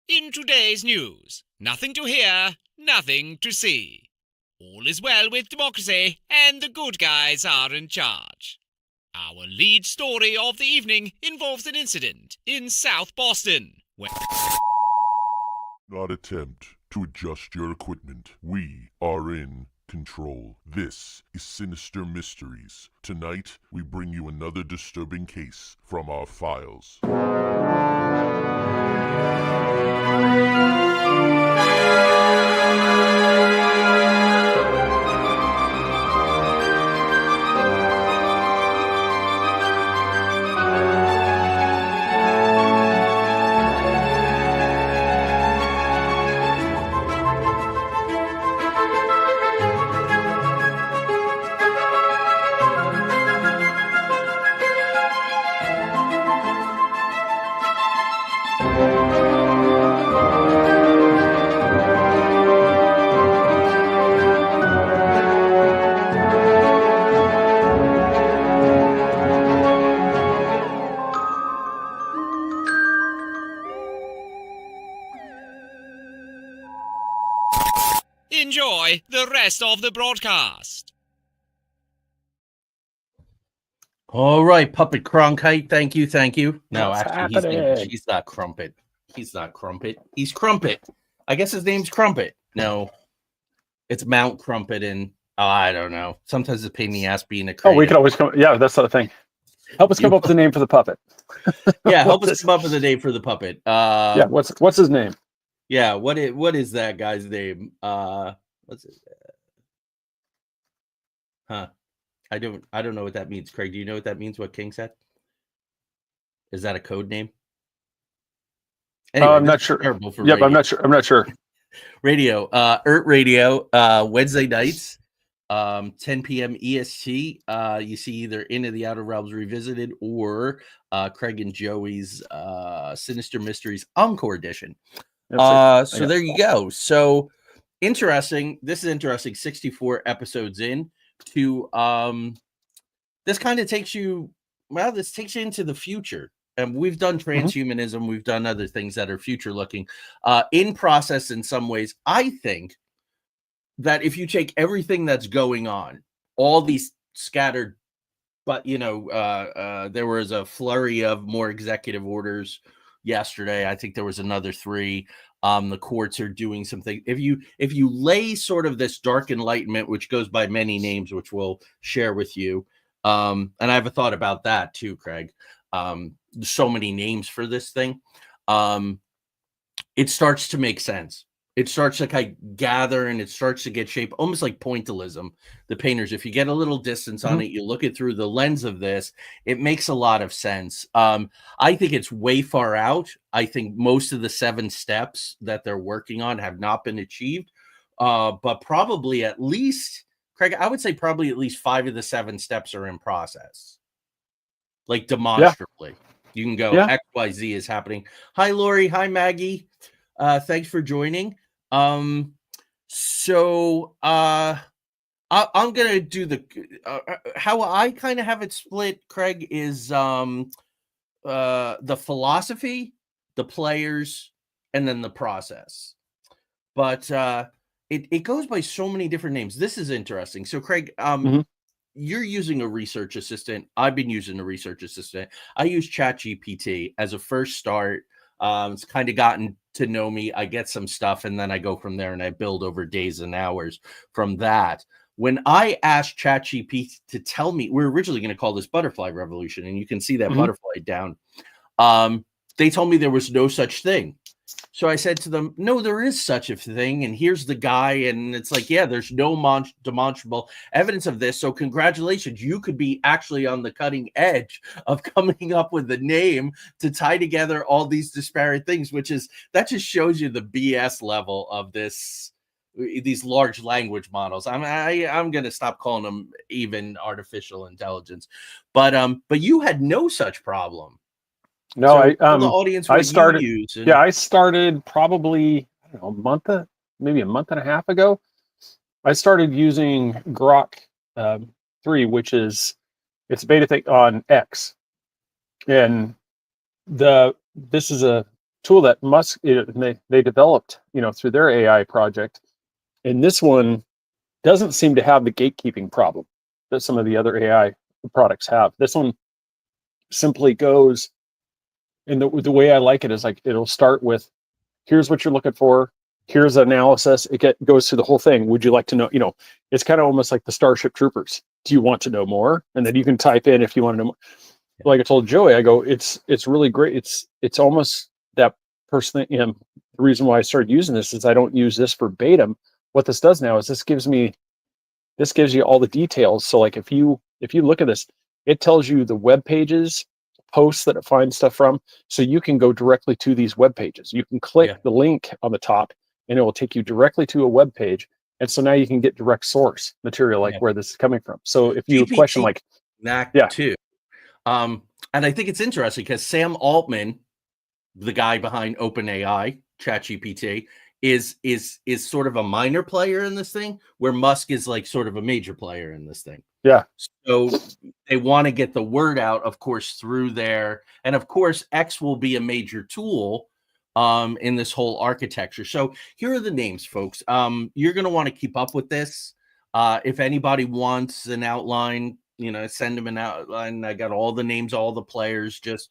In today's news, nothing to hear, nothing to see. All is well with democracy, and the good guys are in charge. Our lead story of the evening involves an incident in South Boston, where... Not attempt to adjust your equipment. We are in control. This is Sinister Mysteries. Tonight, we bring you another disturbing case from our files. Enjoy the rest of the broadcast. All right, Puppet Cronkite. Thank you. No, What's actually, he's not Crumpet. He's not Crumpet. He's Crumpet. I guess his name's Crumpet. No, it's Mount Crumpet, and I don't know. Sometimes it's a pain in the ass being a creative. Oh, we could always come. Yeah, that's the thing. Help us come up with a name for the puppet. Yeah, help us come up with a name for the puppet. Yeah, what's his name? Yeah, what is that guy's name? What's it? Huh? I don't know what that means. Craig, do you know what that means? What King said? Is that a code name? Anyway, I'm not sure. Yep, radio. I'm not sure. Radio, Radio, Wednesday nights, 10 p.m. EST. You see either Into the Outer Realms Revisited or Craig and Joey's Sinister Mysteries Encore Edition. So there you go. So interesting. This is interesting. 64 episodes in to this kind of takes you. Well, this takes you into the future. And we've done transhumanism. We've done other things that are future looking. In process, in some ways, I think that if you take everything that's going on, all these scattered, but there was a flurry of more executive orders yesterday. I think there was another 3. The courts are doing something. If you lay sort of this dark enlightenment, which goes by many names, which we'll share with you, and I have a thought about that too, Craig. So many names for this thing. It starts to make sense. It starts to kind of gather and it starts to get shape, almost like pointillism. The painters, if you get a little distance on it, you look it through the lens of this, it makes a lot of sense. I think it's way far out. I think most of the 7 steps that they're working on have not been achieved. But probably at least, Craig, I would say probably at least 5 of the 7 steps are in process. Like demonstrably. You can go XYZ is happening. Hi, Lori. Hi, Maggie. Thanks for joining. I'm gonna do the how I kind of have it split, Craig, is the philosophy, the players, and then the process. But it goes by so many different names. This is interesting. So, Craig, you're using a research assistant. I've been using a research assistant. I use ChatGPT as a first start. It's kind of gotten to know me. I get some stuff and then I go from there and I build over days and hours from that. When I asked ChatGPT to tell me, we're originally going to call this Butterfly Revolution, and you can see that butterfly down. They told me there was no such thing. So I said to them, no, there is such a thing. And here's the guy. And it's like, yeah, there's no demonstrable evidence of this. So congratulations. You could be actually on the cutting edge of coming up with a name to tie together all these disparate things, that just shows you the BS level of these large language models. I'm going to stop calling them even artificial intelligence, but you had no such problem. No, so the audience. I started probably maybe a month and a half ago. I started using Grok 3, which is it's a beta thing on X, and this is a tool that Musk they developed, through their AI project, and this one doesn't seem to have the gatekeeping problem that some of the other AI products have. This one simply goes, and the way I like it is like it'll start with, here's what you're looking for, here's analysis. It goes through the whole thing. Would you like to know? It's kind of almost like the Starship Troopers. Do you want to know more? And then you can type in if you want to know more. Like I told Joey, I go, it's really great. It's almost that person. The reason why I started using this is I don't use this verbatim. What this does now is this gives you all the details. So like if you look at this, it tells you the web pages, posts that it finds stuff from, so you can go directly to these web pages. You can click the link on the top and it will take you directly to a web page. And so now you can get direct source material, like where this is coming from. So if you GPT question like that too. And I think it's interesting because Sam Altman, the guy behind OpenAI, ChatGPT, is sort of a minor player in this thing, where Musk is like sort of a major player in this thing. Yeah. So they want to get the word out, of course, through there. And of course, X will be a major tool in this whole architecture. So here are the names, folks. You're going to want to keep up with this. If anybody wants an outline, send them an outline. I got all the names, all the players, just,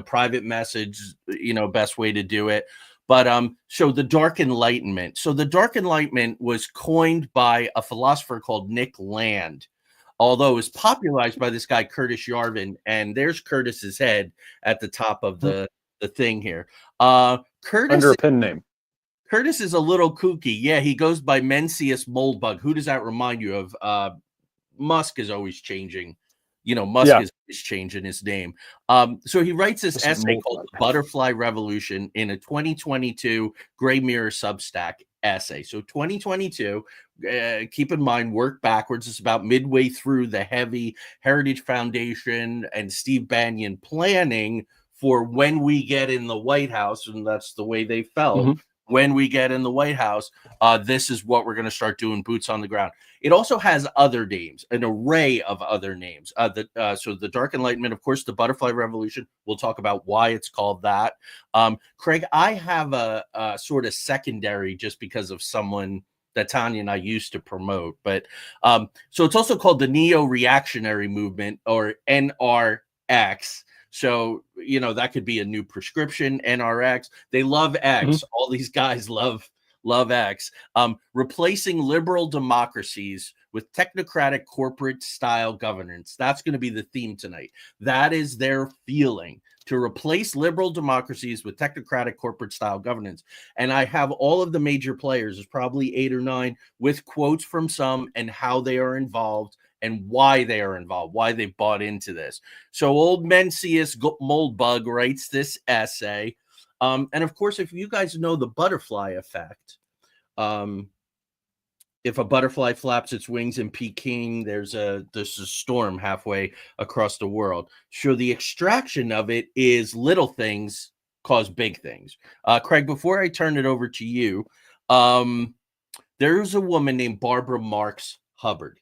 private message, best way to do it. But so the Dark Enlightenment. So the Dark Enlightenment was coined by a philosopher called Nick Land, although it was popularized by this guy, Curtis Yarvin. And there's Curtis's head at the top of the thing here. Curtis, under a pen name. Curtis is a little kooky. Yeah, he goes by Mencius Moldbug. Who does that remind you of? Musk is always changing. Musk is changing his name. So he writes this essay called Butterfly Revolution in a 2022 Gray Mirror Substack essay. So 2022, keep in mind, work backwards. It's about midway through the heavy Heritage Foundation and Steve Bannon planning for when we get in the White House, and that's the way they felt. Mm-hmm. When we get in the White House, this is what we're going to start doing, boots on the ground. It also has other names, an array of other names. So the Dark Enlightenment, of course, the Butterfly Revolution. We'll talk about why it's called that. Craig, I have a sort of secondary just because of someone that Tanya and I used to promote. But so it's also called the Neo-Reactionary Movement, or NRX. So, that could be a new prescription, NRX. They love X. Mm-hmm. All these guys love X. Replacing liberal democracies with technocratic corporate style governance. That's going to be the theme tonight. That is their feeling, to replace liberal democracies with technocratic corporate style governance. And I have all of the major players, there's probably 8 or 9, with quotes from some and how they are involved and why they are involved, why they bought into this. So old Mencius Moldbug writes this essay. And of course, if you guys know the butterfly effect, if a butterfly flaps its wings in Peking, there's a storm halfway across the world. So the extraction of it is little things cause big things. Craig, before I turn it over to you, there's a woman named Barbara Marx Hubbard.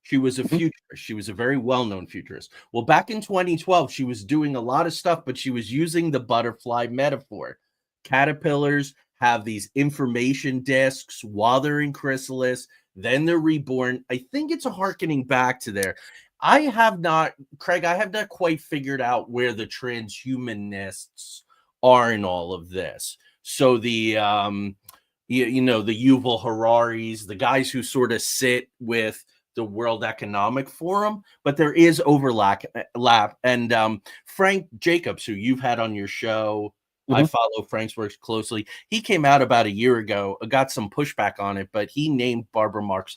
She was a futurist. She was a very well-known futurist. Well, back in 2012, she was doing a lot of stuff, but she was using the butterfly metaphor. Caterpillars have these information disks while they're in chrysalis, then they're reborn. I think it's a hearkening back to there. Craig, I have not quite figured out where the transhumanists are in all of this. So the the Yuval Hararis, the guys who sort of sit with the World Economic Forum, but there is overlap. And Frank Jacobs, who you've had on your show, I follow Frank's work closely. He came out about a year ago, got some pushback on it, but he named Barbara Marx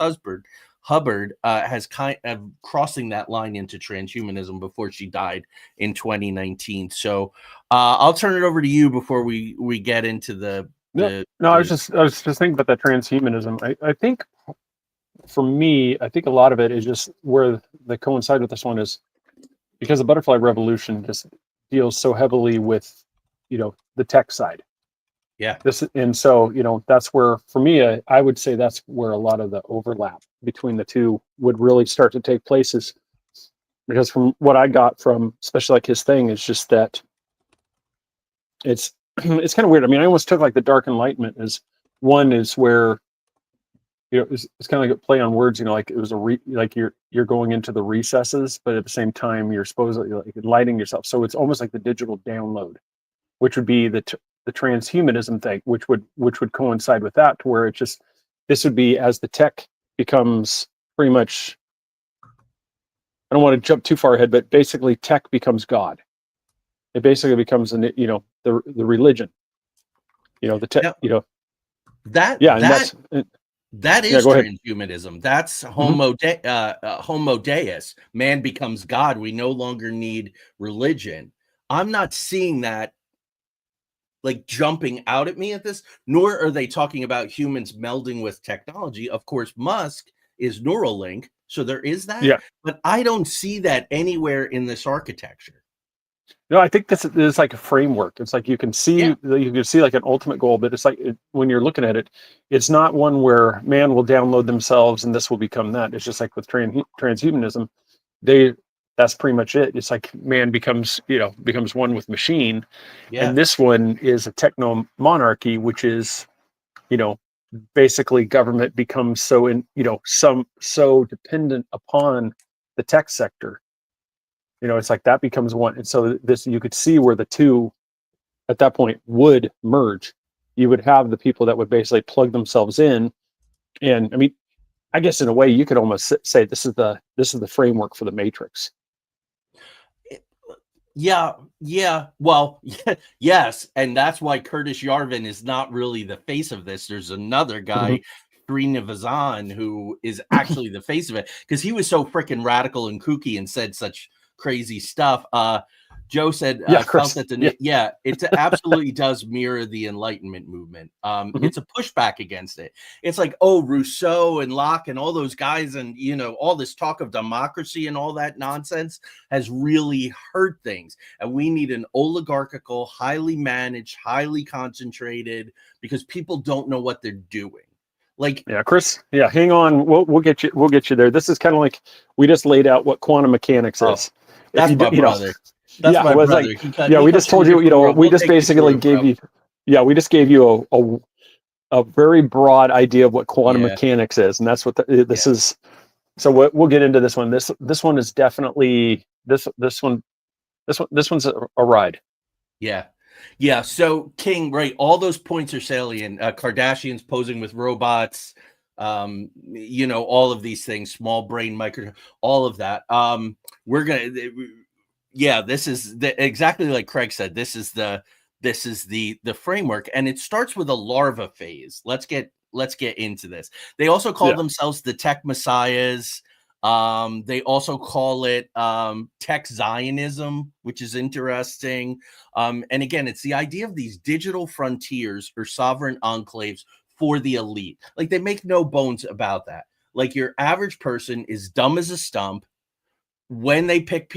Hubbard has kind of crossing that line into transhumanism before she died in 2019. So I'll turn it over to you before we get into I was just thinking about that transhumanism. I think for me, I think a lot of it is just where they coincide with this one is because the Butterfly Revolution just deals so heavily with, the tech side. Yeah. And so, that's where, for me, I would say that's where a lot of the overlap between the two would really start to take places. Because from what I got from, especially like his thing, is just that it's it's kind of weird. I mean, I almost took like the Dark Enlightenment as one is where, you know, it's kind of like a play on words, you know, like it was like you're going into the recesses, but at the same time you're supposedly like enlightening yourself. So it's almost like the digital download, which would be the transhumanism thing, which would coincide with that, to where it just, this would be as the tech becomes pretty much, I don't want to jump too far ahead, but basically tech becomes God. It basically becomes the religion, you know, the tech, Now, you know, that yeah, and that that is go ahead. transhumanism. That's Homo Deus. Man becomes God. We no longer need religion. I'm not seeing that like jumping out at me at this, nor are they talking about humans melding with technology. Of course, Musk is Neuralink, so there is that. Yeah. But I don't see that anywhere in this architecture. No, I think this is like a framework. It's like you can see like an ultimate goal, but it's like when you're looking at it, it's not one where man will download themselves and this will become that. It's just like with transhumanism, that's pretty much it. It's like man becomes one with machine, and this one is a techno monarchy, which is, you know, basically government becomes so dependent upon the tech sector. You know, it's like that becomes one. And so this, you could see where the two at that point would merge. You would have the people that would basically plug themselves in. And I mean, I guess in a way you could almost say this is the framework for the Matrix. Yeah. Well, yes. And that's why Curtis Yarvin is not really the face of this. There's another guy, Srinivazan, who is actually the face of it, because he was so freaking radical and kooky and said such crazy stuff. Joe said, felt that it absolutely does mirror the Enlightenment movement. It's a pushback against it. It's like, oh, Rousseau and Locke and all those guys, and you know, all this talk of democracy and all that nonsense has really hurt things. And we need an oligarchical, highly managed, highly concentrated, because people don't know what they're doing. Like, yeah, Chris, yeah, hang on, we'll get you there. This is kind of like we just laid out what quantum mechanics is. That's my brother. That's my brother. Like, we just told you, we just basically gave you, we just gave you a very broad idea of what quantum mechanics is, and that's what this is. So we'll get into this one. This one is definitely this one's a ride. Yeah. So King, right? All those points are salient. Kardashians posing with robots. You know, all of these things, small brain, all of that. We're gonna. This is exactly like Craig said. This is the framework, and it starts with a larva phase. Let's get into this. They also call themselves the tech messiahs. They also call it tech Zionism, which is interesting. And again, it's the idea of these digital frontiers or sovereign enclaves for the elite. Like, they make no bones about that. Like, your average person is dumb as a stump. When they pick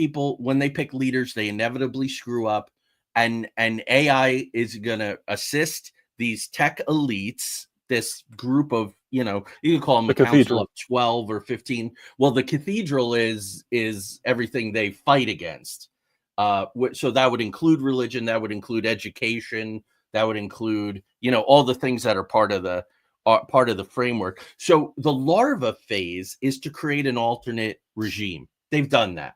leaders, they inevitably screw up, and AI is going to assist these tech elites, this group of, you can call them a council of 12 or 15. Well, the cathedral is everything they fight against. So that would include religion, that would include education, that would include, all the things that are part of the framework. So the larva phase is to create an alternate regime. They've done that.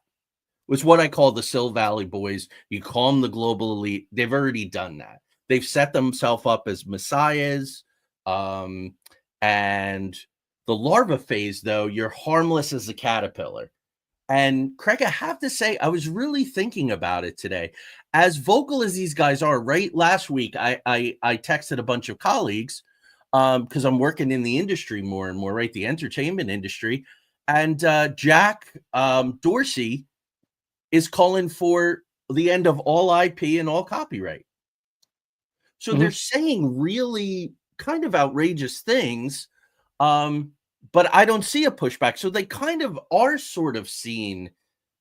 It's what I call the Sil Valley boys. You call them the global elite. They've already done that. They've set themselves up as messiahs. And the larva phase, though, you're harmless as a caterpillar. And Craig, I have to say, I was really thinking about it today. As vocal as these guys are, right? Last week, I texted a bunch of colleagues because I'm working in the industry more and more, right? The entertainment industry. And Jack Dorsey is calling for the end of all IP and all copyright. So they're saying really kind of outrageous things, but I don't see a pushback. So they kind of are sort of seen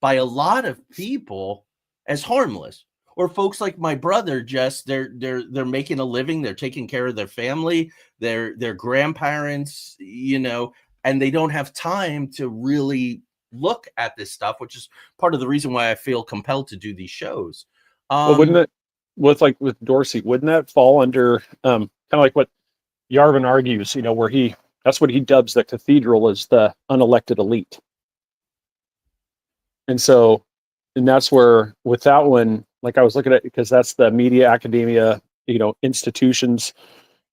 by a lot of people as harmless. Or folks like my brother, Jess, they're making a living, they're taking care of their family, their grandparents, and they don't have time to really look at this stuff, which is part of the reason why I feel compelled to do these shows. Well, wouldn't with Dorsey, wouldn't that fall under kind of like what Yarvin argues, where that's what he dubs the cathedral as the unelected elite. And so, and that's where with that one, like I was looking at, because that's the media, academia, institutions.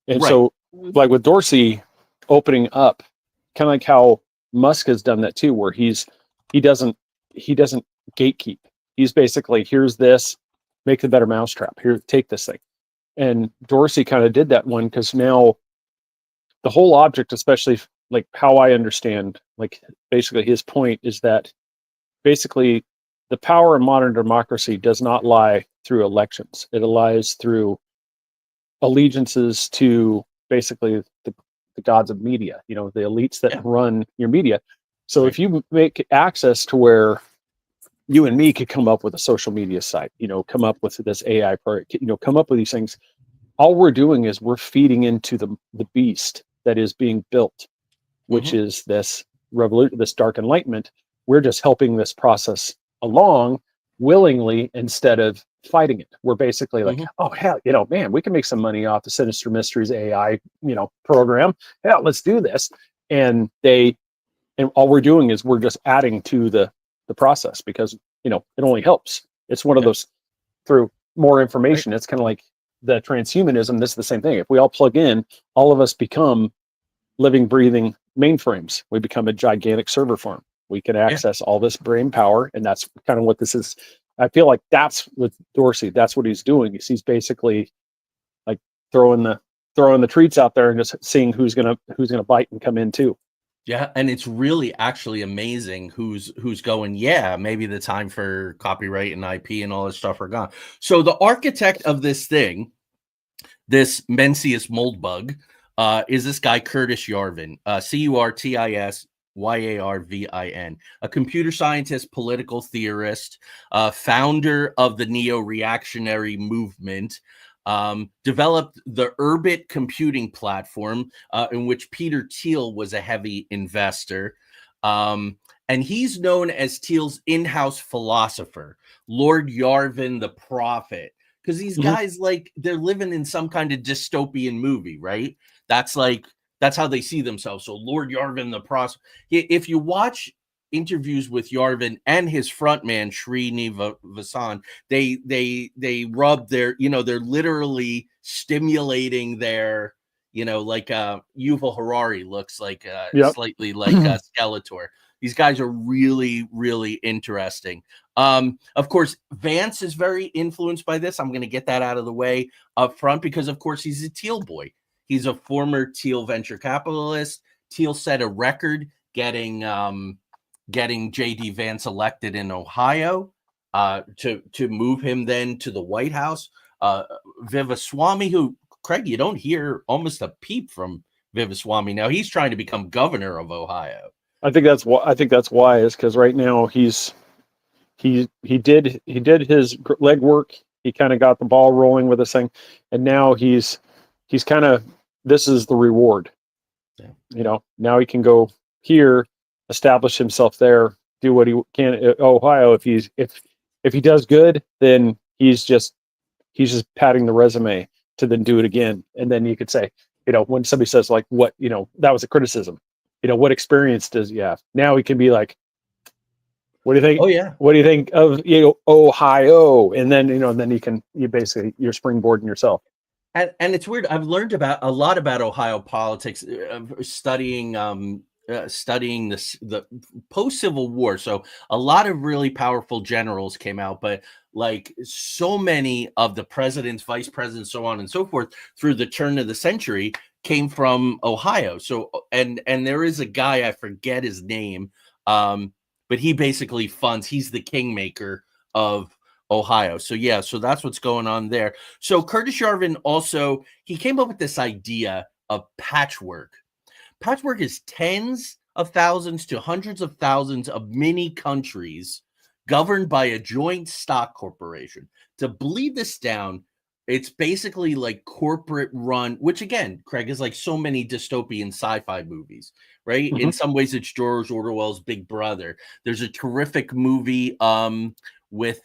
And Right. so like with Dorsey opening up, kind of like how Musk has done that too, where he doesn't gatekeep. He's basically, here's this, make the better mousetrap. Here, take this thing. And Dorsey kind of did that one, because now the whole object, especially like how I understand, like basically his point is that basically the power of modern democracy does not lie through elections. It lies through allegiances to basically the gods of media, the elites that run your media. So if you make access to where you and me could come up with a social media site, come up with this AI project, come up with these things, all we're doing is we're feeding into the beast that is being built, which is this revolution, this dark enlightenment. We're just helping this process along willingly instead of fighting it. We're basically like, oh hell, man, we can make some money off the Sinister Mysteries AI, program. Hell, let's do this. And all we're doing is we're just adding to the process, because it only helps. It's one of those, through more information. It's kind of like the transhumanism. This is the same thing. If we all plug in, all of us become living, breathing mainframes. We become a gigantic server farm. We can access all this brain power, and that's kind of what this is. I feel like that's with Dorsey. That's what he's doing. He's basically like throwing the treats out there and just seeing who's gonna bite and come in too. Yeah, and it's really actually amazing who's going, yeah, maybe the time for copyright and IP and all this stuff are gone. So the architect of this thing, this Mencius Moldbug, is this guy Curtis Yarvin, Curtis Yarvin, a computer scientist, political theorist, founder of the neo-reactionary movement. Developed the Urbit computing platform, in which Peter Thiel was a heavy investor. And he's known as Thiel's in-house philosopher, Lord Yarvin the Prophet, because these guys, like, they're living in some kind of dystopian movie, right? That's how they see themselves. So Lord Yarvin the Prophet. If you watch interviews with Yarvin and his frontman Srinivasan, they rub their, they're literally stimulating their, like Yuval Harari looks like slightly like Skeletor. These guys are really, really interesting. Of course, Vance is very influenced by this. I'm going to get that out of the way up front, because of course he's a Thiel boy. He's a former Thiel venture capitalist. Thiel set a record getting J.D. Vance elected in Ohio, to move him then to the White House. Vivaswamy, who, Craig, you don't hear almost a peep from Vivaswamy now. He's trying to become governor of Ohio. I think that's why is because right now he did his legwork. He kind of got the ball rolling with this thing, and now he's kind of, this is the reward. Yeah. Now he can go here, establish himself there, do what he can at Ohio. If he does good, then he's just padding the resume to then do it again. And then you could say, when somebody says like, what, that was a criticism, what experience does he have? Now he can be like, what do you think? Oh yeah. What do you think of Ohio? And then you basically, you're springboarding yourself. And it's weird. I've learned a lot about Ohio politics, studying the post-Civil War. So a lot of really powerful generals came out, but like so many of the presidents, vice presidents, so on and so forth through the turn of the century came from Ohio. So and there is a guy, I forget his name, but he basically he's the kingmaker of Ohio. So yeah, so that's what's going on there. So Curtis Yarvin also, he came up with this idea of patchwork. Patchwork is tens of thousands to hundreds of thousands of mini countries governed by a joint stock corporation. To bleed this down, it's basically like corporate run, which again, Craig, is like so many dystopian sci-fi movies, right? In some ways, it's George Orwell's Big Brother. There's a terrific movie with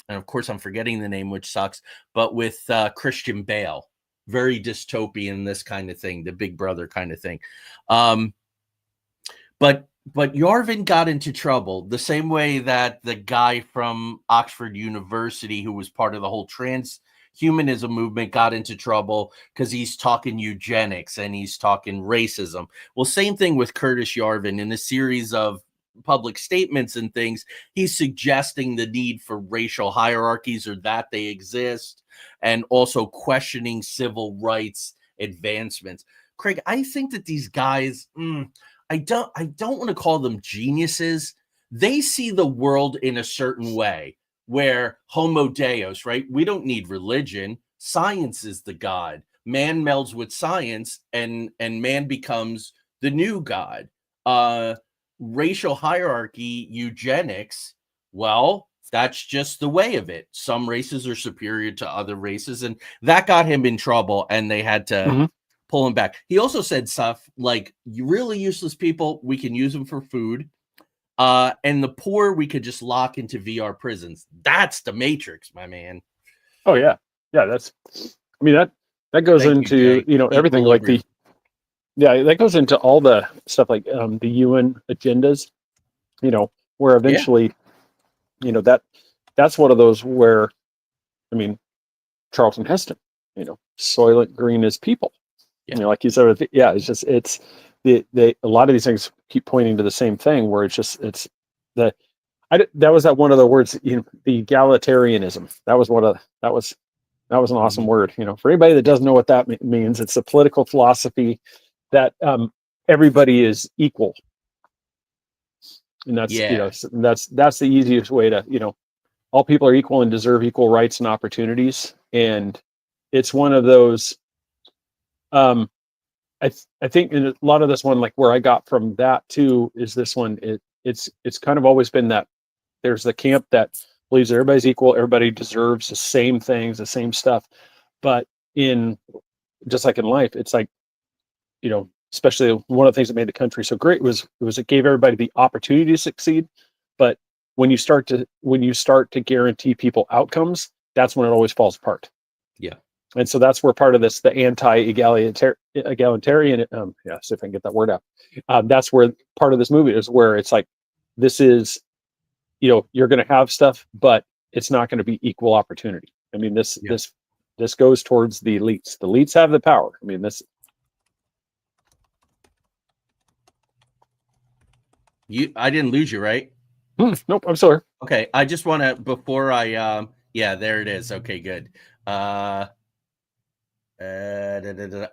and of course I'm forgetting the name, which sucks, but with Christian Bale. Very dystopian, this kind of thing, the Big Brother kind of thing. But Yarvin got into trouble the same way that the guy from Oxford University, who was part of the whole transhumanism movement, got into trouble because he's talking eugenics and he's talking racism. Well, same thing with Curtis Yarvin. In a series of public statements and things, he's suggesting the need for racial hierarchies, or that they exist, and also questioning civil rights advancements. Craig, I think that these guys, I don't want to call them geniuses. They see the world in a certain way, where homo deus, right? We don't need religion. Science is the God. Man melds with science, and man becomes the new God. Racial hierarchy, eugenics, well, that's just the way of it. Some races are superior to other races, and that got him in trouble, and they had to pull him back. He also said stuff like, "You really useless people, we can use them for food, and the poor we could just lock into VR prisons." That's the Matrix, my man. Oh yeah, that's. I mean that goes into everything, like the. Yeah, that goes into all the stuff like the UN agendas, where eventually, that's one of those where, I mean, Charlton Heston, Soylent Green is people. Yeah. Like you said, it's a lot of these things keep pointing to the same thing, where that was that one of the words, the egalitarianism. That was an awesome word. For anybody that doesn't know what that means, it's a political philosophy that everybody is equal, and that's that's the easiest way to all people are equal and deserve equal rights and opportunities. And it's one of those. I think in a lot of this one, like where I got from that too, is this one. It's kind of always been that there's the camp that believes everybody's equal, everybody deserves the same things, the same stuff, but just like in life, it's like, especially one of the things that made the country so great was it gave everybody the opportunity to succeed. But when you start to guarantee people outcomes, that's when it always falls apart. Yeah. And so that's where part of this, the anti-egalitarian, see if I can get that word out. That's where part of this movie is, where it's like, this is, you're going to have stuff, but it's not going to be equal opportunity. I mean, this goes towards the elites. The elites have the power. I mean, this. I didn't lose you, right? Nope, I'm sorry. Okay, I just want to, before I, there it is. Okay, good. Oh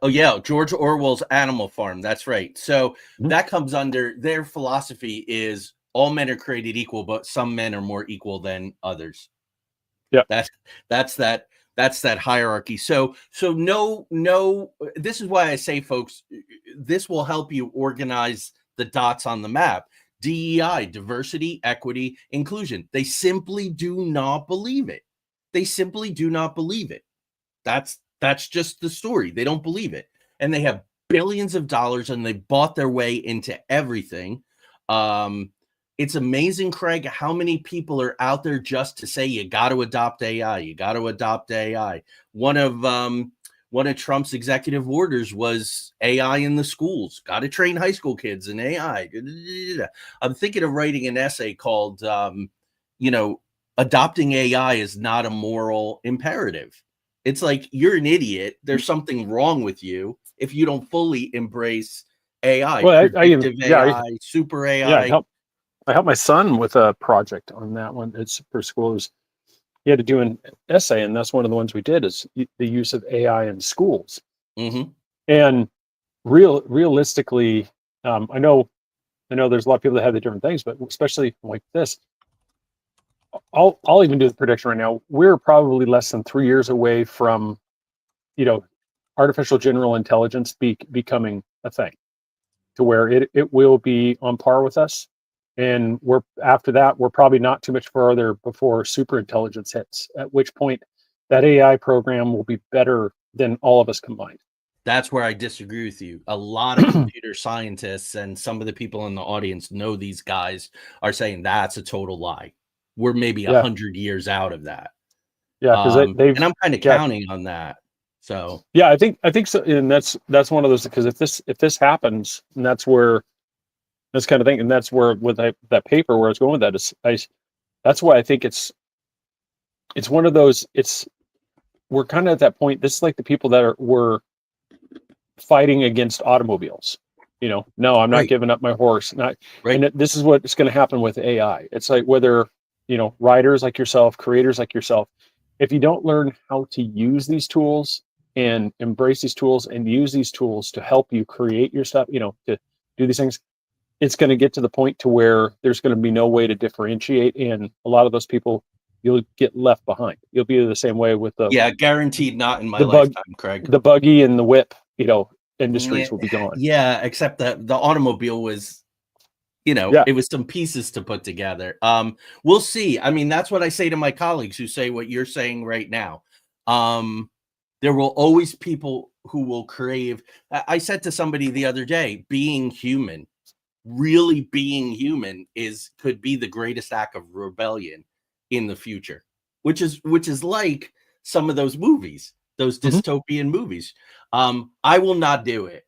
yeah, George Orwell's Animal Farm. That's right. So that comes under their philosophy is all men are created equal, but some men are more equal than others. Yeah, that's that hierarchy. So no. This is why I say, folks, this will help you organize the dots on the map. DEI, diversity, equity, inclusion. They simply do not believe it. They simply do not believe it. That's just the story. They don't believe it. And they have billions of dollars, and they bought their way into everything. It's amazing, Craig, how many people are out there just to say, you got to adopt AI. You got to adopt AI. One of Trump's executive orders was AI in the schools. Got to train high school kids in AI. I'm thinking of writing an essay called, adopting AI is not a moral imperative. It's like, you're an idiot. There's something wrong with you if you don't fully embrace AI. Well, AI, super AI. Yeah, I helped my son with a project on that one. It's for schools. He had to do an essay, and that's one of the ones we did, is the use of AI in schools. Mm-hmm. And realistically, I know there's a lot of people that have the different things, but especially like this, I'll even do the prediction right now. We're probably less than 3 years away from, artificial general intelligence becoming a thing, to where it will be on par with us. And after that, we're probably not too much further before super intelligence hits, at which point that AI program will be better than all of us combined. That's where I disagree with you. A lot of computer scientists and some of the people in the audience know these guys are saying that's a total lie. we're maybe Yeah. 100 years out of that. Yeah, because they've and I'm kind of yeah. counting on that. So Yeah, I think so, and that's one of those, because if this happens, and that's where this kind of thing, and that's where with that paper where I was going with that is that's why I think it's one of those. We're kind of at that point. This is like the people that were fighting against automobiles. No, I'm not Right. giving up my horse. Not Right. And this is what's going to happen with AI. It's like whether writers like yourself, creators like yourself, if you don't learn how to use these tools and embrace these tools and use these tools to help you create your stuff, to do these things, it's going to get to the point to where there's going to be no way to differentiate, and a lot of those people, you'll get left behind. You'll be the same way with Yeah, guaranteed not in my the lifetime, Craig. the buggy and the whip, industries will be gone. Yeah, except that the automobile was, Yeah. it was some pieces to put together. We'll see. I mean, that's what I say to my colleagues who say what you're saying right now. There will always people who will crave. I said to somebody the other day, being human, really being human could be the greatest act of rebellion in the future, which is like some of those movies, those dystopian movies. I will not do it.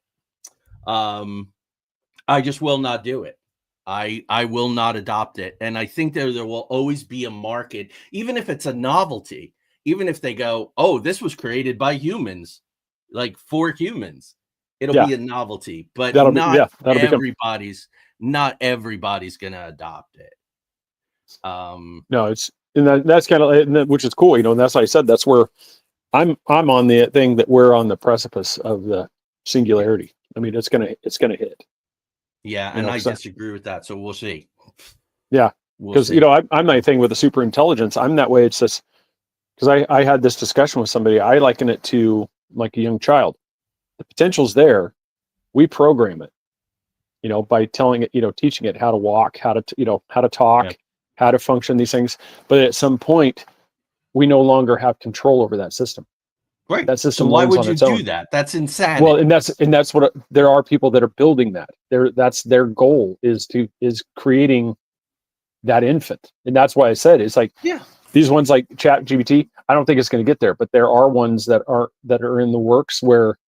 I just will not do it. I will not adopt it. And I think there will always be a market, even if it's a novelty, even if they go, oh, this was created by humans, like for humans, it'll be a novelty, but not everybody's gonna adopt it. No, it's, and that's kind of, which is cool, and that's why I said that's where I'm on the thing that we're on the precipice of the singularity. I mean, it's gonna hit. Yeah, and I disagree with that, so we'll see. Yeah, because I'm that thing with the super intelligence. I'm that way. It's just because I had this discussion with somebody. I liken it to like a young child. The potential's there. We program it, by telling it, teaching it how to walk, how to talk, how to function, these things. But at some point, we no longer have control over that system. Right. That system. So why would you do that? That's insanity. Well, and that's what there are people that are building that. That's their goal is creating that infant, and that's why I said it's like these ones like ChatGPT. I don't think it's going to get there, but there are ones that are in the works where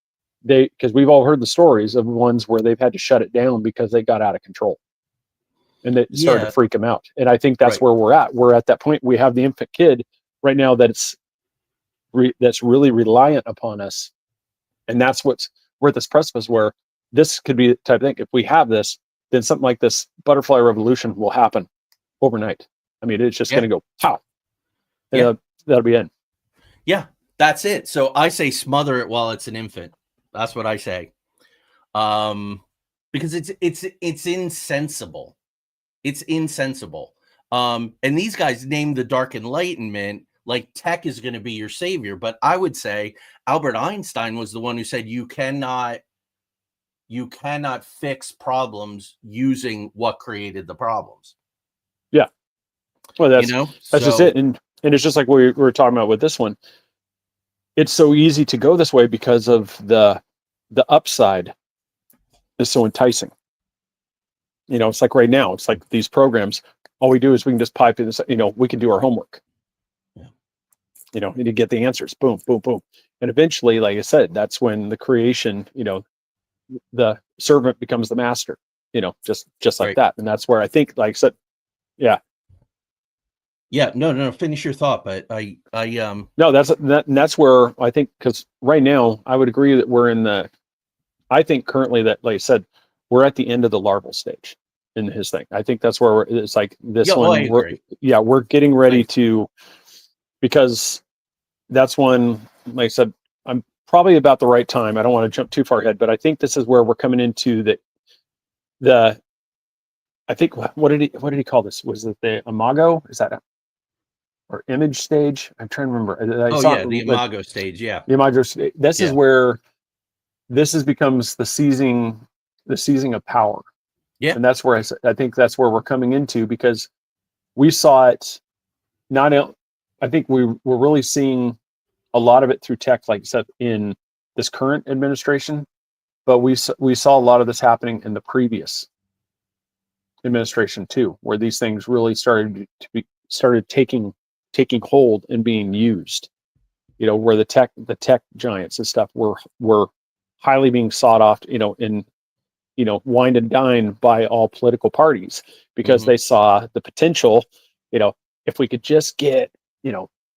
because we've all heard the stories of ones where they've had to shut it down because they got out of control, and it started to freak them out. And I think that's where we're at. We're at that point. We have the infant kid right now that's really reliant upon us, and that's we're at this precipice where this could be the type of thing. If we have this, then something like this butterfly revolution will happen overnight. I mean, it's just going to go pow. That'll be it. Yeah, that's it. So I say smother it while it's an infant. That's what I say. Because it's insensible. It's insensible. And these guys named the Dark Enlightenment like tech is going to be your savior. But I would say Albert Einstein was the one who said you cannot fix problems using what created the problems. Yeah. Well, that's just it. And it's just like we were talking about with this one. It's so easy to go this way because of the upside is so enticing. It's like right now, it's like these programs, all we do is we can just pipe in this, we can do our homework. And you get the answers, boom, boom, boom. And eventually, like I said, that's when the creation, the servant becomes the master, just like that. And that's where I think, like I said, no, finish your thought. But no, that's where I think, because right now I would agree that I think currently that, like I said, we're at the end of the larval stage in his thing. I think that's where it's like this one. We're getting ready to, because that's when, like I said, I'm probably about the right time. I don't want to jump too far ahead, but I think this is where we're coming into the I think, what did he call this? Was it the imago? Is that or image stage? I'm trying to remember. The imago stage. Yeah. The imago stage. This is where becomes the seizing of power. Yeah. And that's where I think that's where we're coming into, because we saw it I think we're really seeing a lot of it through tech, like you said, in this current administration, but we saw a lot of this happening in the previous administration too, where these things really started started taking hold and being used. Where the tech giants and stuff were highly being sought after, in wined and dined by all political parties, because they saw the potential. If we could just get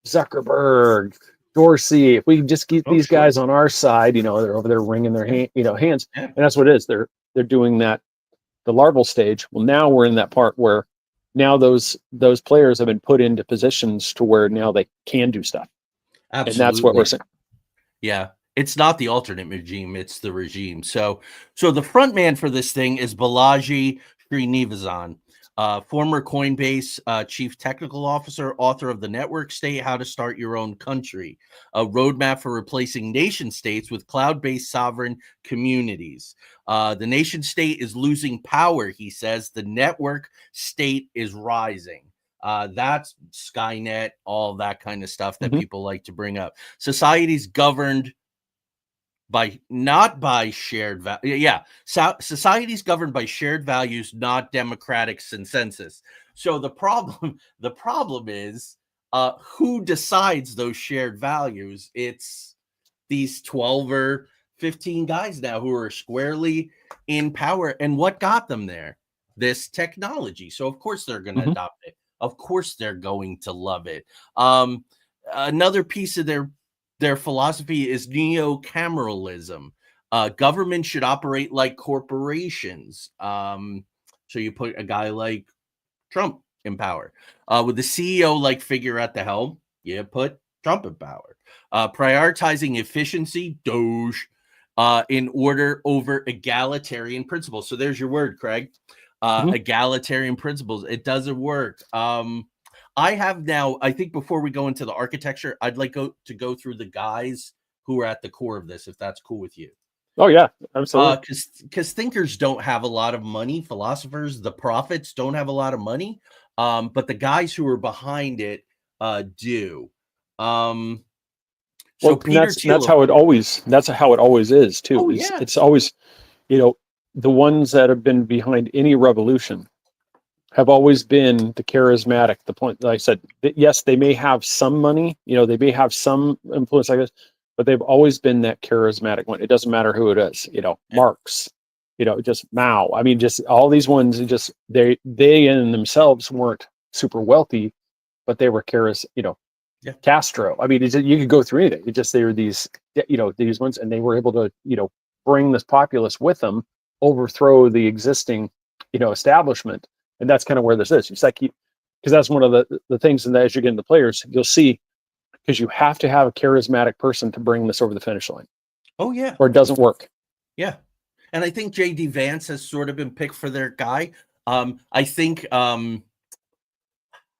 Zuckerberg, Dorsey, if we could just get these guys on our side, they're over there wringing their hands, and that's what it is. They're doing that, the larval stage. Well, now we're in that part where now those players have been put into positions to where now they can do stuff. Absolutely. And that's what we're saying. Yeah. It's not the alternate regime, it's the regime. So the front man for this thing is Balaji Srinivasan, former Coinbase chief technical officer, author of The Network State: How to Start Your Own Country, a roadmap for replacing nation states with cloud-based sovereign communities. The nation state is losing power, he says. The network state is rising. That's Skynet, all that kind of stuff that people like to bring up. Society's governed not by shared society's governed by shared values, not democratic consensus. So the problem is who decides those shared values? It's these 12 or 15 guys now who are squarely in power. And what got them there? This technology. So of course they're going to adopt it. Of course they're going to love it. Another piece of their philosophy is neo-cameralism. Government should operate like corporations. So you put a guy like Trump in power. With the CEO-like figure at the helm, you put Trump in power. Prioritizing efficiency, Doge, in order over egalitarian principles. So there's your word, Craig. Egalitarian principles. It doesn't work. I have now, I think before we go into the architecture, I'd like to go through the guys who are at the core of this, if that's cool with you. Oh, yeah, absolutely. Because thinkers don't have a lot of money. Philosophers, the prophets, don't have a lot of money. But the guys who are behind it do. So that's how it always is too. Oh, It's always, the ones that have been behind any revolution have always been the charismatic. The point, like I said, yes, they may have some money, they may have some influence like this, but they've always been that charismatic one. It doesn't matter who it is, Marx, just Mao. I mean, just all these ones, they in themselves weren't super wealthy, but they were Castro. I mean, you could go through anything. They were these, these ones, and they were able to, bring this populace with them, overthrow the existing, establishment. And that's kind of where this is. It's like, because that's one of the things, and as you get into players, you'll see, because you have to have a charismatic person to bring this over the finish line. Oh, yeah. Or it doesn't work. Yeah. And I think J.D. Vance has sort of been picked for their guy. I think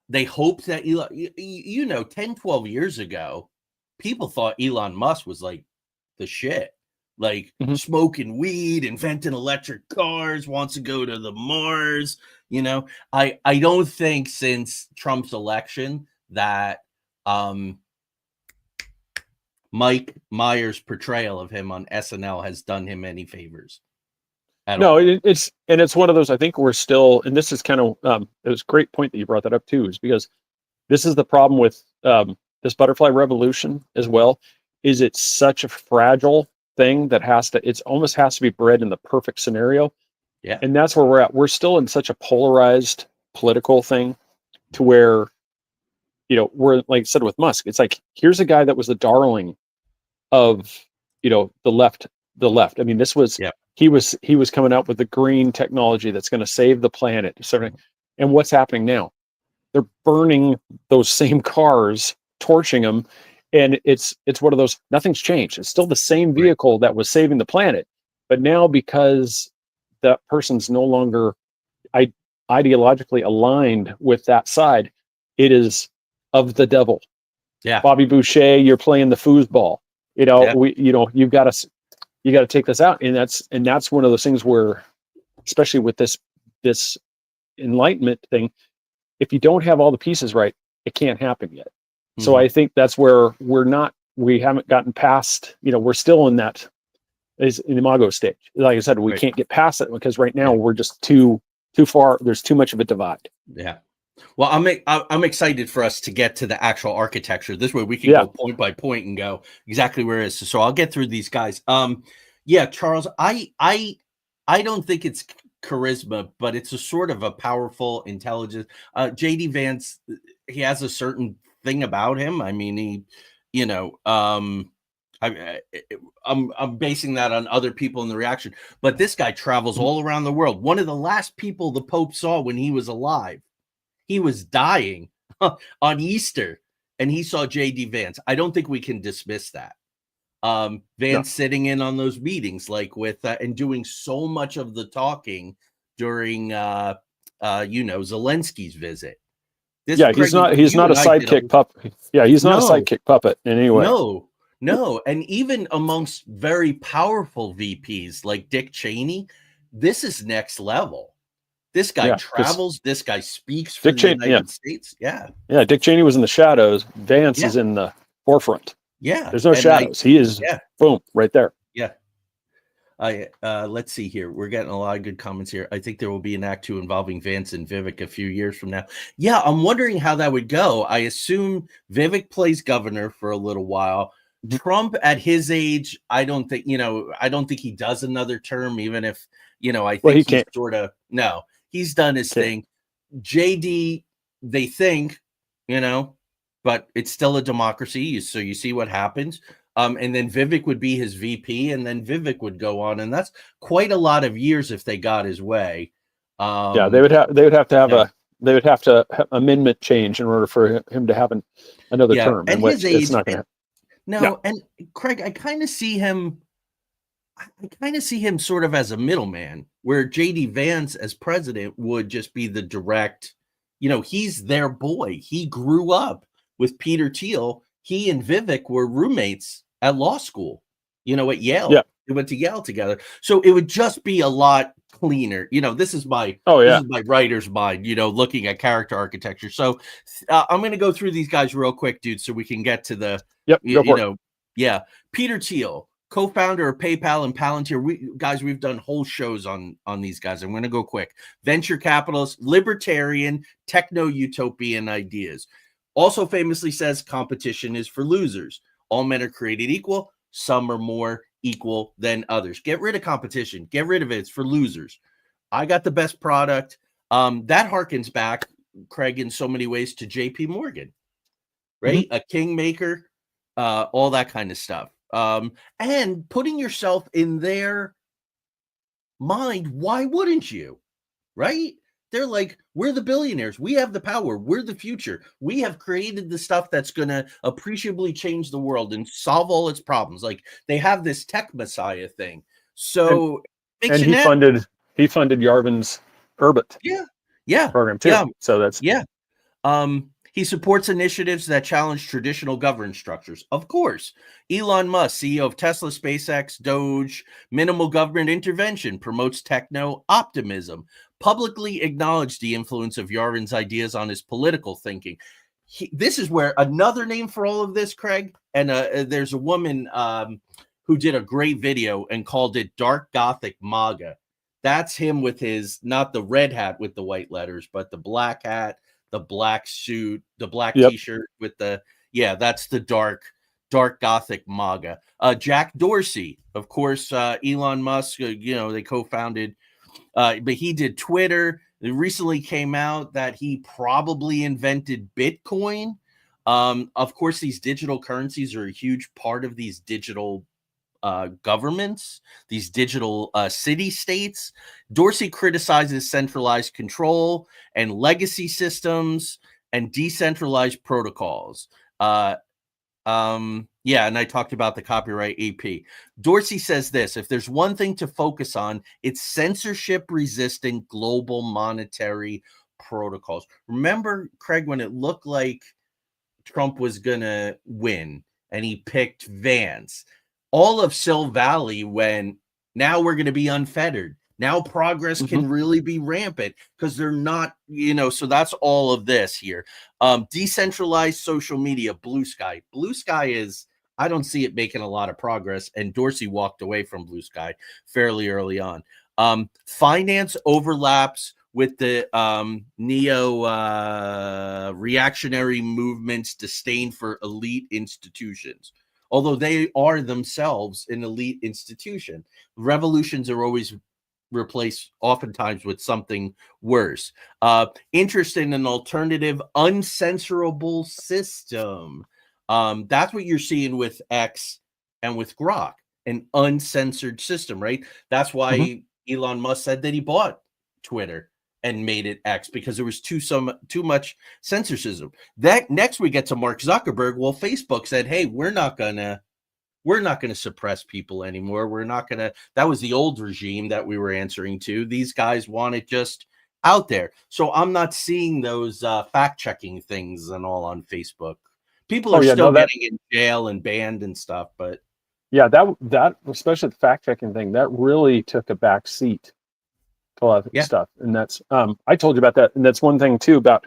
they hoped that Elon, 10, 12 years ago, people thought Elon Musk was like the shit. Like smoking weed, inventing electric cars, wants to go to the Mars. I don't think since Trump's election that Mike Myers' portrayal of him on SNL has done him any favors. It's one of those, I think we're still, and this is kind of, it was a great point that you brought that up too, is because this is the problem with this butterfly revolution as well, is it's such a fragile thing that it almost has to be bred in the perfect scenario. Yeah. And that's where we're at. We're still in such a polarized political thing to where, we're, like I said, with Musk, it's like, here's a guy that was the darling of, the left. I mean, this was, he was coming out with the green technology that's going to save the planet. And what's happening now? They're burning those same cars, torching them. And it's one of those, nothing's changed. It's still the same vehicle that was saving the planet. But now, because that person's no longer ideologically aligned with that side, it is of the devil. Yeah. Bobby Boucher, you're playing the foosball. You've got to take this out. And that's one of those things where, especially with this enlightenment thing, if you don't have all the pieces right, it can't happen yet. So I think that's where we haven't gotten past, we're still in that is in the imago stage. Like I said, we can't get past it because right now we're just too far. There's too much of a divide. Yeah. Well, I'm excited for us to get to the actual architecture. This way we can go point by point and go exactly where it is. So I'll get through these guys. Yeah, Charles, I don't think it's charisma, but it's a sort of a powerful intelligence. JD Vance, he has a certain thing about him. I mean, he, you know, I'm basing that on other people in the reaction, but this guy travels all around the world. One of the last people the Pope saw when he was alive, he was dying on Easter, and he saw JD Vance. I don't think we can dismiss that. Vance sitting in on those meetings, like with and doing so much of the talking during Zelensky's visit. He's not a sidekick puppet. Yeah, he's not a sidekick puppet in any way. No, and even amongst very powerful VPs like Dick Cheney, this is next level. This guy travels. This guy speaks for the United States. Yeah. Dick Cheney was in the shadows. Vance is in the forefront. Yeah. There's no shadows. He is, boom, right there. Yeah. Let's see here. We're getting a lot of good comments here. I think there will be an act 2 involving Vance and Vivek a few years from now. Yeah, I'm wondering how that would go. I assume Vivek plays governor for a little while. Trump at his age, I don't think he does another term, even if, I think he's sort of, no. He's done his thing. JD, they think, but it's still a democracy. So you see what happens. And then Vivek would be his VP, and then Vivek would go on. And that's quite a lot of years if they got his way. They would have to have amendment change in order for him to have another term. And his age, not going to No, and Craig, I kind of see him sort of as a middleman, where JD Vance as president would just be the direct, he's their boy. He grew up with Peter Thiel. He and Vivek were roommates at law school, at Yale. Yeah. They went to Yale together. So it would just be a lot cleaner. This is my writer's mind, looking at character architecture. So I'm going to go through these guys real quick, dude, so we can get to the, Peter Thiel, co-founder of PayPal and Palantir. We've done whole shows on these guys. I'm going to go quick. Venture capitalist, libertarian, techno-utopian ideas. Also famously says competition is for losers. All men are created equal. Some are more equal than others. Get rid of competition. Get rid of it. It's for losers. I got the best product. That harkens back, Craig, in so many ways to JP Morgan, right? Mm-hmm. A kingmaker, all that kind of stuff. And putting yourself in their mind, why wouldn't you? Right? They're like, we're the billionaires. We have the power. We're the future. We have created the stuff that's going to appreciably change the world and solve all its problems. Like, they have this tech messiah thing. So, and he funded Yarvin's Urbit program too. Yeah. So that's he supports initiatives that challenge traditional governance structures. Of course, Elon Musk, CEO of Tesla, SpaceX, Doge, minimal government intervention, promotes techno-optimism, publicly acknowledged the influence of Yarvin's ideas on his political thinking. This is where another name for all of this, Craig, and there's a woman who did a great video and called it Dark Gothic MAGA. That's him with his, not the red hat with the white letters, but the black hat, the black suit, the black t-shirt with that's the dark Gothic MAGA. Jack Dorsey, of course, Elon Musk, they co-founded, but he did Twitter. It recently came out that he probably invented Bitcoin. Of course, these digital currencies are a huge part of these digital governments, these digital city states. Dorsey criticizes centralized control and legacy systems and decentralized protocols. And I talked about the copyright AP. Dorsey says this: if there's one thing to focus on, it's censorship-resistant global monetary protocols. Remember, Craig, when it looked like Trump was going to win and he picked Vance, all of Sil Valley went, now we're going to be unfettered. Now progress can really be rampant because they're not, so that's all of this here. Decentralized social media, Blue Sky. Blue Sky is, I don't see it making a lot of progress, and Dorsey walked away from Blue Sky fairly early on. Finance overlaps with the neo reactionary movement's disdain for elite institutions, although they are themselves an elite institution. Revolutions are always replaced oftentimes with something worse. Interest in an alternative uncensorable system. That's what you're seeing with X and with Grok, an uncensored system, right? That's why Elon Musk said that he bought Twitter and made it X, because there was too much censorship. That next we get to Mark Zuckerberg. Well, Facebook said, hey, we're not gonna suppress people anymore. That was the old regime that we were answering to. These guys want it just out there. So I'm not seeing those fact-checking things and all on Facebook. People are still getting in jail and banned and stuff, but yeah, that especially the fact-checking thing, that really took a back seat to a lot of stuff. And that's I told you about that. And that's one thing too about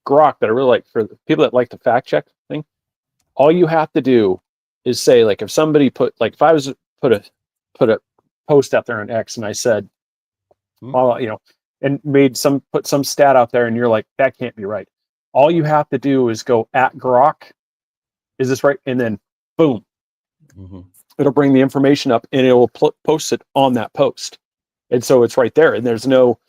Grok that I really like, for the people that like the fact-check thing. All you have to do is say, like, if somebody if I was put a post out there on X and I said, and put some stat out there, and you're like, that can't be right. All you have to do is go at Grok. Is this right? And then boom, it'll bring the information up and it will post it on that post. And so it's right there. And there's no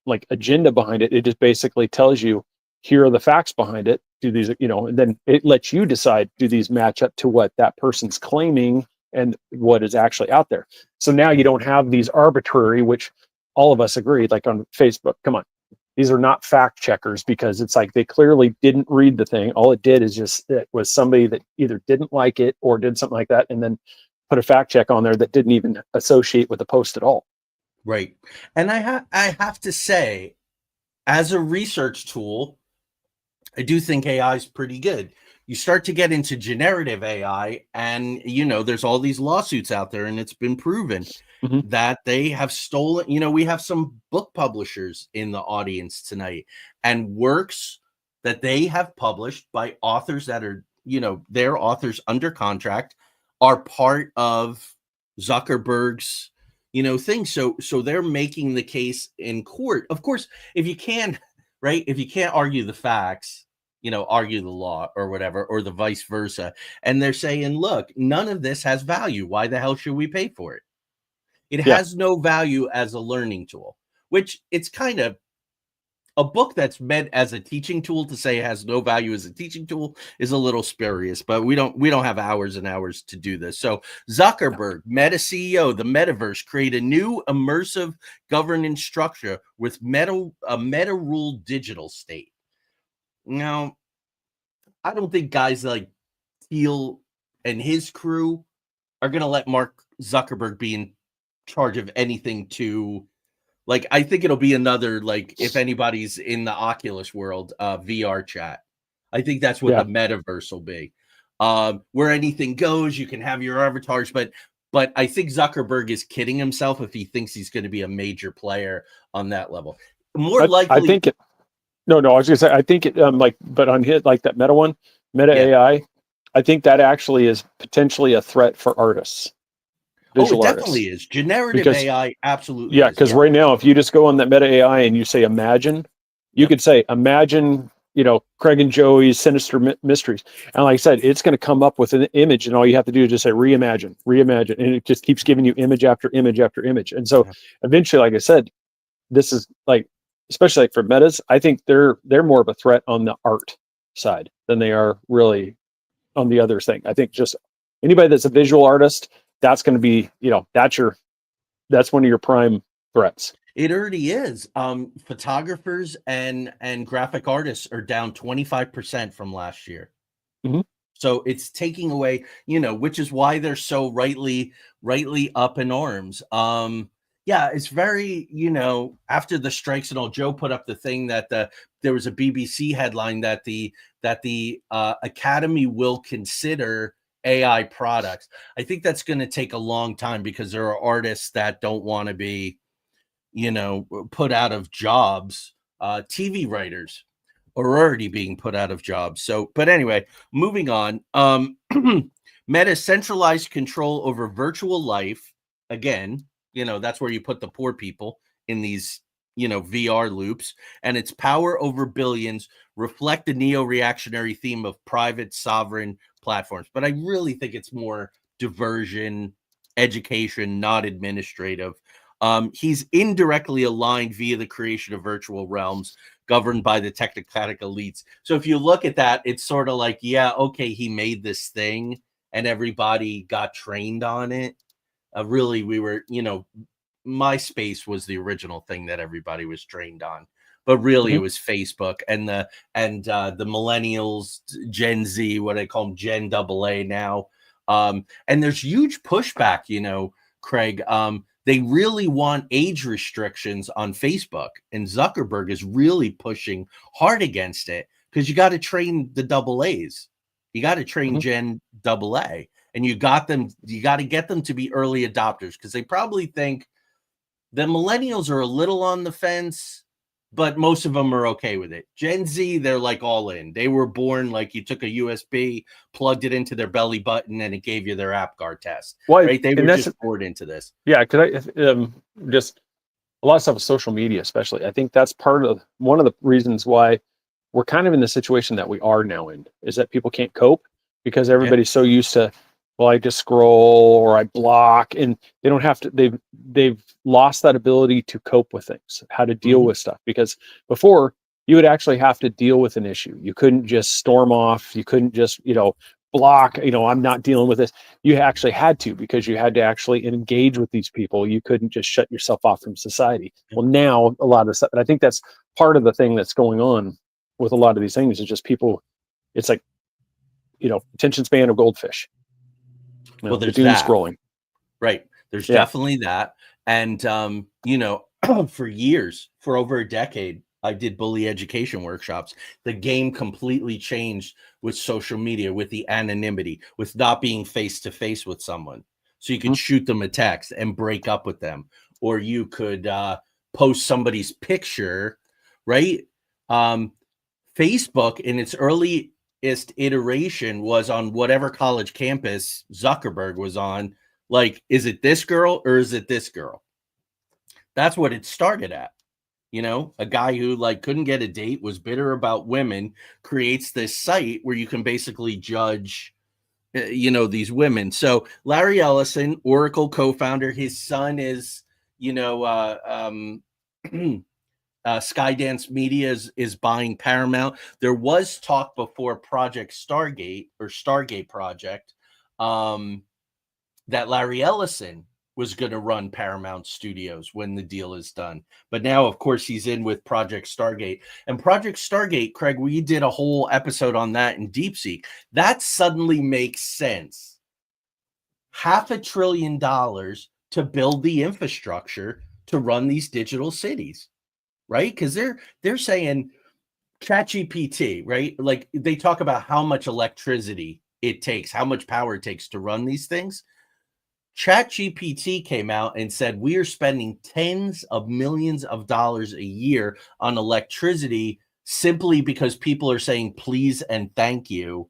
like agenda behind it. It just basically tells you, here are the facts behind it. Do these, and then it lets you decide, do these match up to what that person's claiming and what is actually out there? So now you don't have these arbitrary, which all of us agreed, like on Facebook, come on, these are not fact checkers, because it's like they clearly didn't read the thing. All it did is it was somebody that either didn't like it or did something like that, and then put a fact check on there that didn't even associate with the post at all. Right. And I have to say, as a research tool, I do think AI is pretty good. You start to get into generative AI, and there's all these lawsuits out there, and it's been proven that they have stolen. We have some book publishers in the audience tonight, and works that they have published by authors that are, their authors under contract are part of Zuckerberg's, thing. So they're making the case in court. Of course, if you can't argue the facts, argue the law or whatever, or the vice versa. And they're saying, look, none of this has value. Why the hell should we pay for it? It has no value as a learning tool, which it's kind of a book that's meant as a teaching tool. To say it has no value as a teaching tool is a little spurious, but we don't have hours and hours to do this. So Zuckerberg, Meta CEO, the metaverse, create a new immersive governance structure with a meta rule digital state. Now, I don't think guys like Thiel and his crew are going to let Mark Zuckerberg be in charge of anything I think it'll be another, if anybody's in the Oculus world, VR chat. I think that's what the metaverse will be, where anything goes. You can have your avatars, but I think Zuckerberg is kidding himself if he thinks he's going to be a major player on that level. More likely, I think it. No, I was gonna say, I think it but on his, like that Meta AI, I think that actually is potentially a threat for artists. It definitely is. Generative AI absolutely is. Because right now, if you just go on that Meta AI and you say imagine, you could say imagine, Craig and Joey's Sinister Mysteries. And like I said, it's going to come up with an image, and all you have to do is just say reimagine. And it just keeps giving you image after image after image. And so eventually, like I said, this is especially for Metas, I think they're more of a threat on the art side than they are really on the other thing. I think just anybody that's a visual artist, that's going to be, that's one of your prime threats. It already is. Photographers and graphic artists are down 25% from last year. So it's taking away, which is why they're so rightly up in arms. It's very, after the strikes and all, Joe put up the thing that there was a BBC headline that the Academy will consider AI products. I think that's going to take a long time, because there are artists that don't want to be, put out of jobs. TV writers are already being put out of jobs. So, but anyway, moving on. Meta's centralized control over virtual life. Again, that's where you put the poor people in these, VR loops, and its power over billions reflect the neo-reactionary theme of private sovereign platforms. But I really think it's more diversion, education, not administrative. He's indirectly aligned via the creation of virtual realms governed by the technocratic elites. So if you look at that, it's sort of like, yeah, okay, he made this thing and everybody got trained on it. Really, we were, MySpace was the original thing that everybody was trained on, but really it was Facebook and the millennials, Gen Z, what I call them, Gen AA now. And there's huge pushback, Craig. They really want age restrictions on Facebook, and Zuckerberg is really pushing hard against it because you got to train the AA's. You got to train Gen AA, and you got to get them to be early adopters because they probably think the millennials are a little on the fence, but most of them are okay with it. Gen Z, they're like all in. They were born like you took a USB, plugged it into their belly button, and it gave you their APGAR test. Well, right? They were just poured into this. Yeah, because just a lot of stuff with social media, especially. I think that's one of the reasons why we're kind of in the situation that we are now in, is that people can't cope because everybody's so used to, well, I just scroll or I block, and they don't have to. They've lost that ability to cope with things, how to deal with stuff. Because before, you would actually have to deal with an issue. You couldn't just storm off. You couldn't just block. I'm not dealing with this. You actually had to, because you had to actually engage with these people. You couldn't just shut yourself off from society. Well, now a lot of stuff, and I think that's part of the thing that's going on with a lot of these things is just people. It's like, attention span of goldfish. Well, there's doom that. Scrolling. Right. There's definitely that. And, for years, for over a decade, I did bully education workshops. The game completely changed with social media, with the anonymity, with not being face to face with someone. So you could shoot them a text and break up with them, or you could post somebody's picture, right? Facebook in its earliest iteration was on whatever college campus Zuckerberg was on. Like, is it this girl or is it this girl? That's what it started at. A guy who couldn't get a date, was bitter about women, creates this site where you can basically judge, these women. So Larry Ellison, Oracle co-founder, his son is, Skydance Media is buying Paramount. There was talk before Project Stargate or Stargate Project that Larry Ellison was going to run Paramount Studios when the deal is done. But now, of course, he's in with Project Stargate. And Project Stargate, Craig, we did a whole episode on that in DeepSeek. That suddenly makes sense. $500 billion to build the infrastructure to run these digital cities, right? Because they're saying ChatGPT, right? Like, they talk about how much electricity it takes, how much power it takes to run these things. ChatGPT came out and said we are spending tens of millions of dollars a year on electricity simply because people are saying please and thank you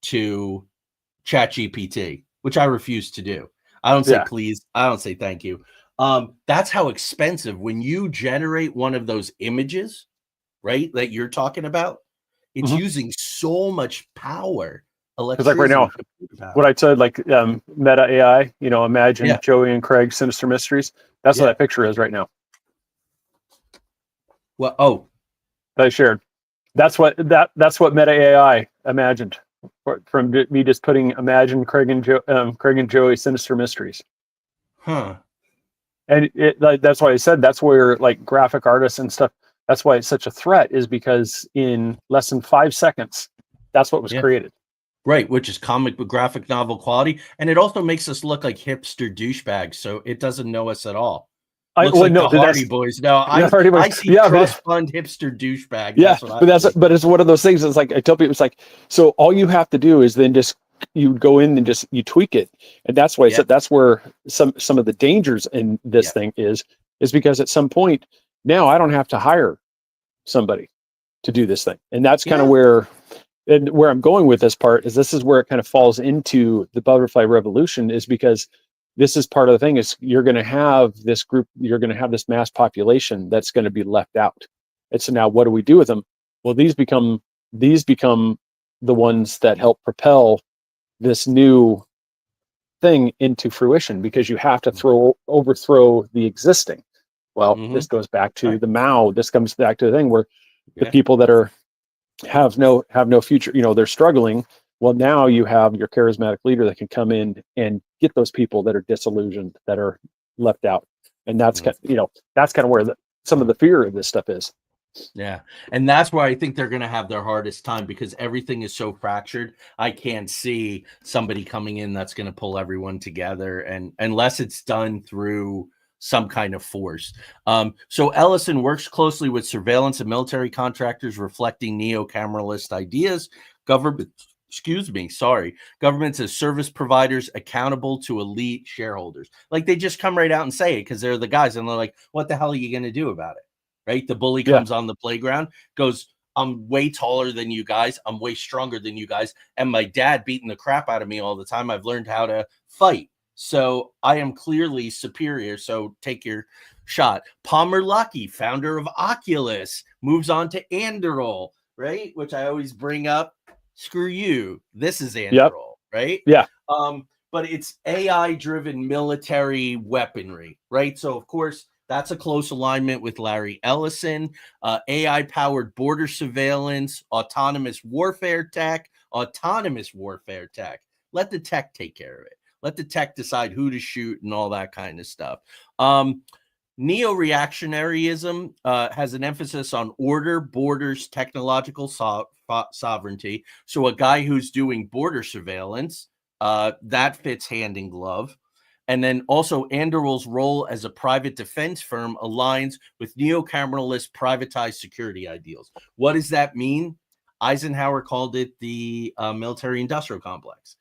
to ChatGPT, which I refuse to do. I don't say please. I don't say thank you. That's how expensive, when you generate one of those images, right, that you're talking about, it's using so much power. Because right now, what I said, Meta AI, imagine Joey and Craig, Sinister Mysteries. That's what that picture is right now. Well, that I shared. That's what Meta AI imagined from me just putting imagine Craig and Joey, Sinister Mysteries. Huh. And that's why I said that's where graphic artists and stuff. That's why it's such a threat, is because in less than 5 seconds, that's what was created. Right, which is comic book graphic novel quality, and it also makes us look like hipster douchebags, so it doesn't know us at all. Looks like the Hardy Boys. No, I see trust fund hipster douchebag. Yeah, but it's one of those things. It's like I tell people, it's like, so all you have to do is then just you go in and just you tweak it, and that's why I said that's where some of the dangers in this thing is because at some point now I don't have to hire somebody to do this thing, and that's kind of where. And where I'm going with this part is this is where it kind of falls into the butterfly revolution, is because this is part of the thing is you're going to have this group, you're going to have this mass population that's going to be left out. And so now what do we do with them? Well, these become the ones that help propel this new thing into fruition, because you have to overthrow the existing. Well, this goes back to the Mao. This comes back to the thing where the people that have no future, they're struggling. Well, now you have your charismatic leader that can come in and get those people that are disillusioned, that are left out. And that's that's kind of where some of the fear of this stuff is. Yeah. And that's why I think they're going to have their hardest time, because everything is so fractured. I can't see somebody coming in that's going to pull everyone together, and unless it's done through some kind of force. So Ellison works closely with surveillance and military contractors reflecting neo-cameralist ideas. Governments as service providers accountable to elite shareholders. Like, they just come right out and say it because they're the guys, and they're like, what the hell are you going to do about it? Right? The bully comes on the playground, goes, I'm way taller than you guys. I'm way stronger than you guys. And my dad beating the crap out of me all the time. I've learned how to fight. So I am clearly superior. So take your shot. Palmer Luckey, founder of Oculus, moves on to Anduril, right? Which I always bring up. Screw you. This is Anduril, right? Yeah. But it's AI-driven military weaponry, right? So, of course, that's a close alignment with Larry Ellison. AI-powered border surveillance, autonomous warfare tech. Let the tech take care of it. Let the tech decide who to shoot and all that kind of stuff. Neo-reactionaryism has an emphasis on order, borders, technological sovereignty. So a guy who's doing border surveillance, that fits hand in glove. And then also Anduril's role as a private defense firm aligns with neo-cameralist privatized security ideals. What does that mean? Eisenhower called it the military-industrial complex.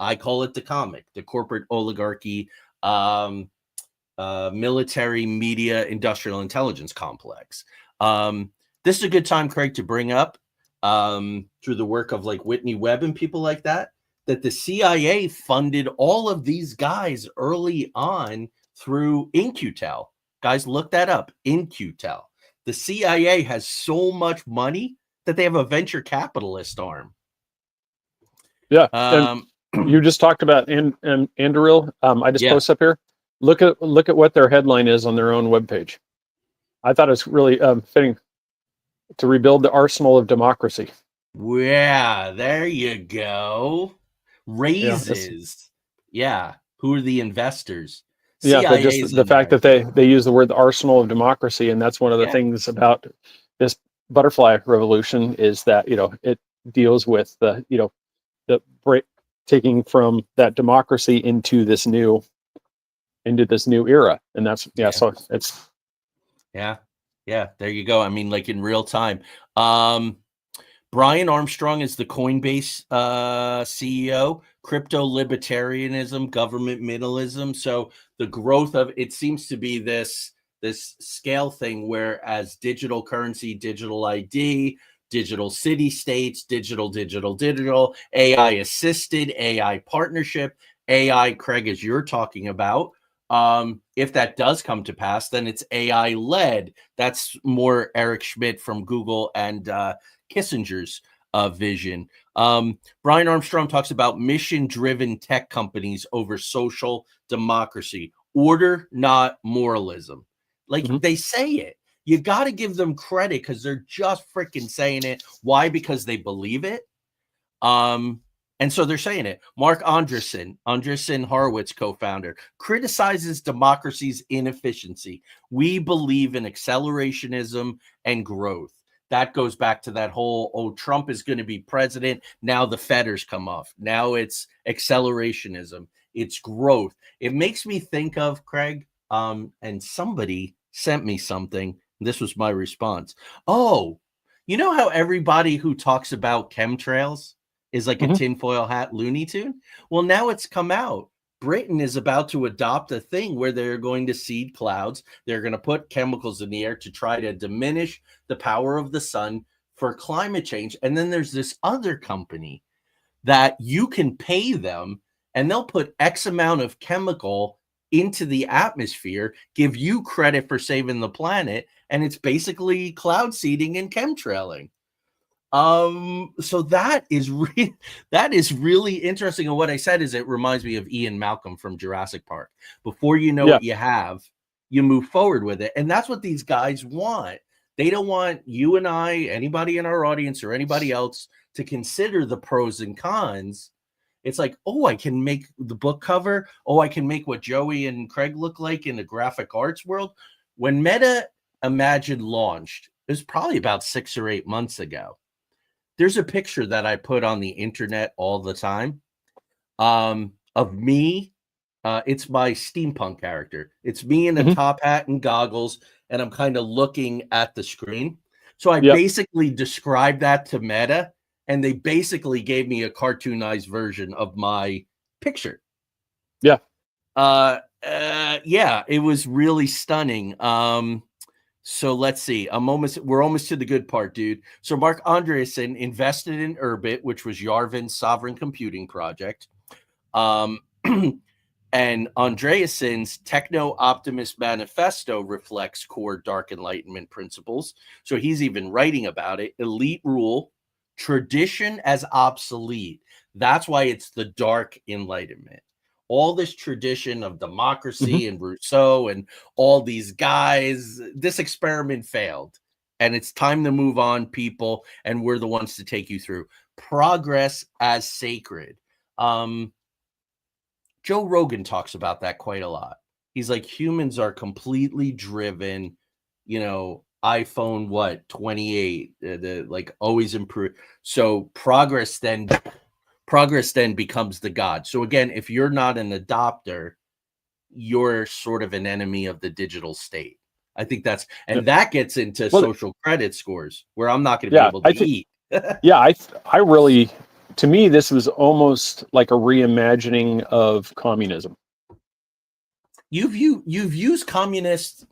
I call it the comic, the corporate oligarchy, military media industrial intelligence complex. This is a good time, Craig, to bring up through the work of like Whitney Webb and people like that the CIA funded all of these guys early on through In-Q-Tel. Guys, look that up, In-Q-Tel. The CIA has so much money that they have a venture capitalist arm. Yeah. You just talked about Anduril. I just post up here. Look at what their headline is on their own webpage. I thought it was really fitting. To rebuild the arsenal of democracy. Yeah, there you go. Raises. Yeah. Who are the investors? Yeah, but just the fact that they use the word the arsenal of democracy, and that's one of the things about this butterfly revolution is that it deals with the break, taking from that democracy into this new era, and that's so it's there you go. I mean, like in real time. Brian Armstrong is the Coinbase CEO. Crypto libertarianism, government minimalism. So the growth of it seems to be this scale thing, whereas digital currency, digital ID, digital city states, digital, AI assisted, AI partnership, AI, Craig, as you're talking about. If that does come to pass, then it's AI led. That's more Eric Schmidt from Google and Kissinger's vision. Brian Armstrong talks about mission-driven tech companies over social democracy. Order, not moralism. Like they say it. You got to give them credit because they're just freaking saying it. Why? Because they believe it. And so they're saying it. Mark Andreessen Horowitz, co-founder, criticizes democracy's inefficiency. We believe in accelerationism and growth. That goes back to that whole, Trump is going to be president. Now the fetters come off. Now it's accelerationism. It's growth. It makes me think of, Craig, and somebody sent me something. This was my response. Oh, you know how everybody who talks about chemtrails is like a tinfoil hat Looney Tune? Well, now it's come out. Britain is about to adopt a thing where they're going to seed clouds. They're going to put chemicals in the air to try to diminish the power of the sun for climate change. And then there's this other company that you can pay them and they'll put X amount of chemical into the atmosphere, give you credit for saving the planet, and it's basically cloud seeding and chemtrailing. So that is really interesting. And what I said is it reminds me of Ian Malcolm from Jurassic Park. Before you know what you have, you move forward with it. And that's what these guys want. They don't want you and I, anybody in our audience or anybody else, to consider the pros and cons. It's like, oh, I can make the book cover. Oh, I can make what Joey and Craig look like in the graphic arts world. When Meta Imagine launched, it was probably about 6 or 8 months ago. There's a picture that I put on the internet all the time of me. It's my steampunk character. It's me in a top hat and goggles, and I'm kind of looking at the screen. So I basically described that to Meta, and they basically gave me a cartoonized version of my picture. Yeah. Yeah, it was really stunning. So let's see. We're almost to the good part, dude. So Mark Andreessen invested in Urbit, which was Yarvin's sovereign computing project. And Andreessen's Techno-Optimist Manifesto reflects core dark enlightenment principles. So he's even writing about it. Elite rule, tradition as obsolete. That's why it's the dark enlightenment. All this tradition of democracy and Rousseau and all these guys, this experiment failed. And it's time to move on, people. And we're the ones to take you through. Progress as sacred. Joe Rogan talks about that quite a lot. He's like, humans are completely driven, iPhone, 28, like always improve. So progress then becomes the god. So again, if you're not an adopter, you're sort of an enemy of the digital state. I think that gets into social credit scores where I'm not going to be able to eat. I really, to me, this was almost like a reimagining of communism. You've used communist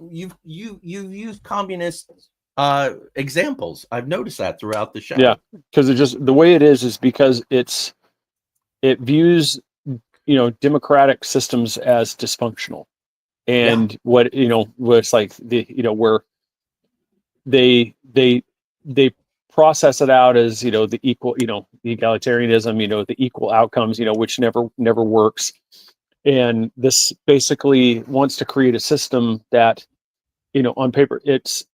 examples. I've noticed that throughout the show. Yeah, because it's just the way it is because it views democratic systems as dysfunctional, and what it's like where they process it out as the equal the egalitarianism the equal outcomes which never works. And this basically wants to create a system that on paper it's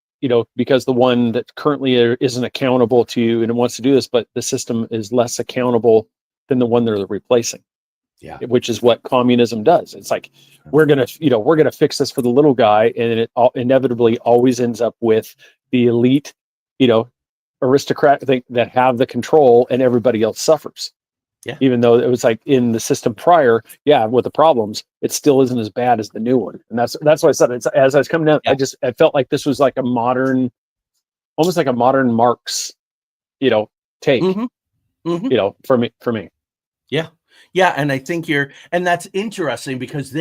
because the one that currently isn't accountable to you and it wants to do this, but the system is less accountable than the one they're replacing. Yeah, which is what communism does. It's like we're gonna fix this for the little guy, and it inevitably always ends up with the elite aristocrat that have the control, and everybody else suffers. Yeah, even though it was like in the system prior, with the problems, it still isn't as bad as the new one. And that's what I said. It's, as I was coming down, I felt like this was like almost like a modern Marx take for me. Yeah, and I think and that's interesting because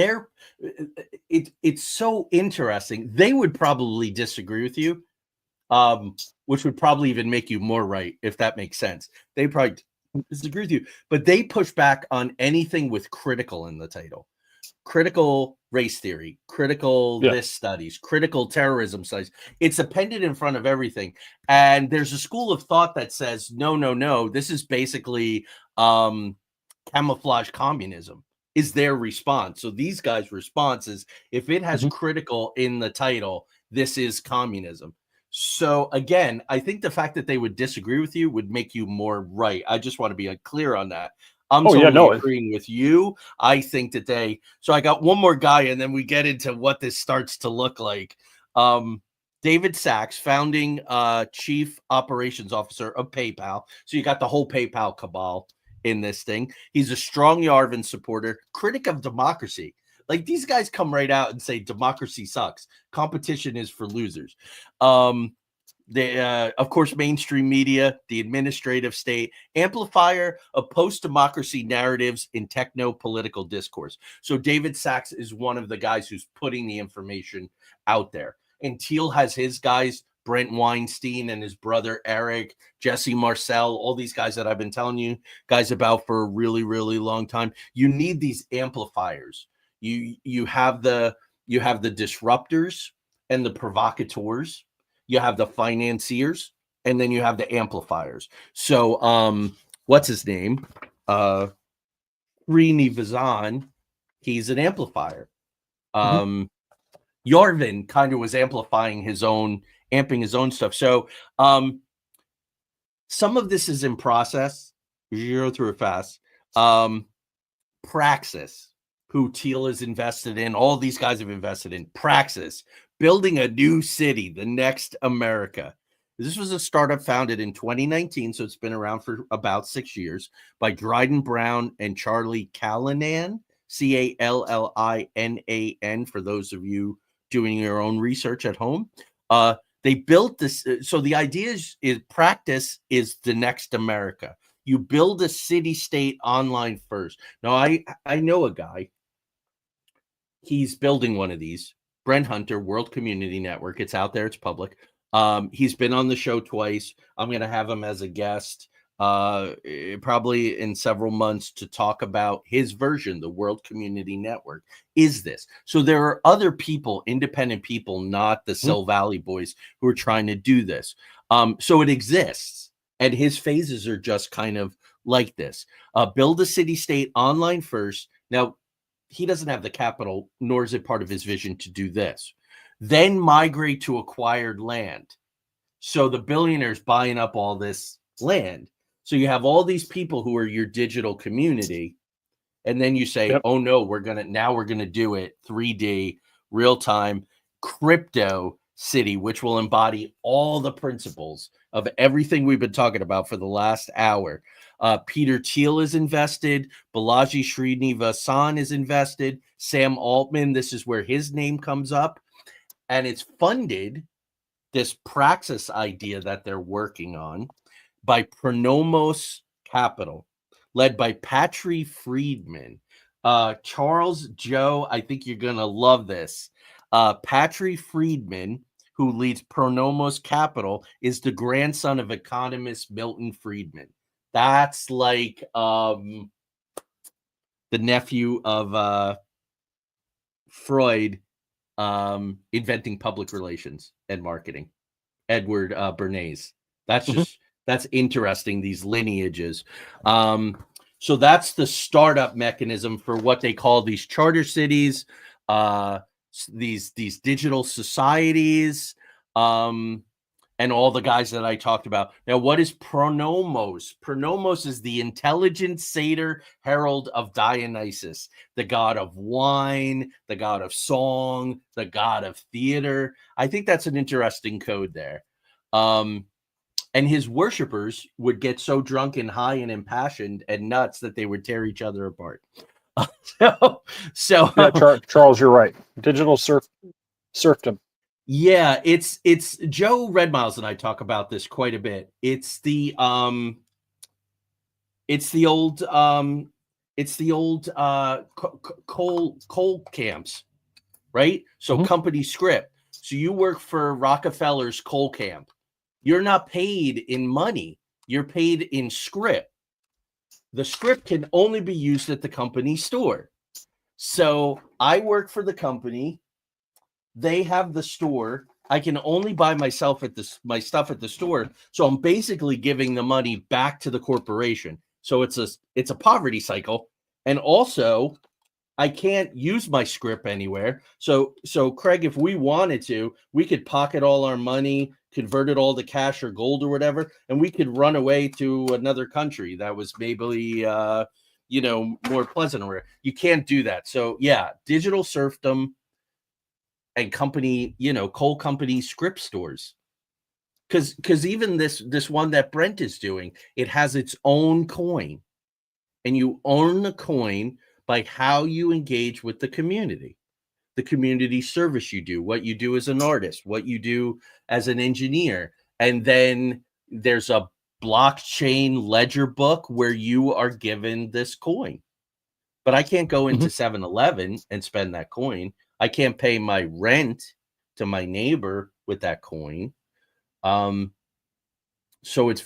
it's so interesting. They would probably disagree with you, which would probably even make you more right, if that makes sense. They probably disagree with you, but they push back on anything with critical in the title. Critical race theory, critical this studies, critical terrorism studies. It's appended in front of everything. And there's a school of thought that says, no, this is basically camouflage communism is their response. So these guys' response is if it has critical in the title, this is communism. So again, I think the fact that they would disagree with you would make you more right. I just want to be clear on that. I'm agreeing with you. I think that so I got one more guy and then we get into what this starts to look like. David Sacks, founding chief operations officer of PayPal. So you got the whole PayPal cabal in this thing. He's a strong Yarvin supporter, critic of democracy. Like these guys come right out and say democracy sucks. Competition is for losers. Of course, mainstream media, the administrative state, amplifier of post-democracy narratives in techno-political discourse. So David Sacks is one of the guys who's putting the information out there. And Thiel has his guys, Brent Weinstein and his brother Eric, Jesse Marcel, all these guys that I've been telling you guys about for a really, really long time. You need these amplifiers. You have the disruptors and the provocateurs. You have the financiers, and then you have the amplifiers. So what's his name? Srinivasan, he's an amplifier. Yarvin kind of was amping his own stuff. So some of this is in process. You go through it fast. Praxis, who Thiel is invested in, all these guys have invested in. Praxis, building a new city, the next America. This was a startup founded in 2019, so it's been around for about 6 years, by Dryden Brown and Charlie Callanan, Callanan, for those of you doing your own research at home. They built this. So the idea is practice is the next America. You build a city-state online first. Now, I know a guy. He's building one of these. Brent Hunter, World Community Network. It's out there. It's public. He's been on the show twice. I'm going to have him as a guest probably in several months to talk about his version, the World Community Network. Is this? So there are other people, independent people, not the Sill Valley boys, who are trying to do this. So it exists. And his phases are just kind of like this. Build a city-state online first. Now, he doesn't have the capital, nor is it part of his vision to do this. Then migrate to acquired land. So the billionaires buying up all this land. So you have all these people who are your digital community. And then you say, oh no, we're going to do it 3D, real time, crypto city, which will embody all the principles of everything we've been talking about for the last hour. Peter Thiel is invested. Balaji Srinivasan is invested. Sam Altman, this is where his name comes up. And it's funded, this Praxis idea that they're working on, by Pronomos Capital, led by Patri Friedman. Charles Joe, I think you're going to love this. Patri Friedman, who leads Pronomos Capital, is the grandson of economist Milton Friedman. That's like the nephew of Freud inventing public relations and marketing, Edward Bernays. That's just that's interesting, these lineages. So that's the startup mechanism for what they call these charter cities, these digital societies, and all the guys that I talked about. Now, what is Pronomos? Pronomos is the intelligent satyr herald of Dionysus, the god of wine, the god of song, the god of theater. I think that's an interesting code there. And his worshipers would get so drunk and high and impassioned and nuts that they would tear each other apart. So yeah, Charles, you're right. Digital serfdom. Yeah, it's Joe Redmiles and I talk about this quite a bit. It's the old coal camps, right? So company script. So you work for Rockefeller's coal camp. You're not paid in money. You're paid in script. The script can only be used at the company store. So I work for the company. They have the store. I can only buy my stuff at the store. So I'm basically giving the money back to the corporation. So it's a poverty cycle. And also, I can't use my script anywhere. So Craig, if we wanted to, we could pocket all our money, convert it all to cash or gold or whatever, and we could run away to another country that was maybe more pleasant. Or you can't do that. So yeah, digital serfdom and company, coal company script stores. Because even this one that Brent is doing, it has its own coin, and you own the coin by how you engage with the community service you do, what you do as an artist, what you do as an engineer. And then there's a blockchain ledger book where you are given this coin. But I can't go into 7-Eleven and spend that coin. I can't pay my rent to my neighbor with that coin. So it's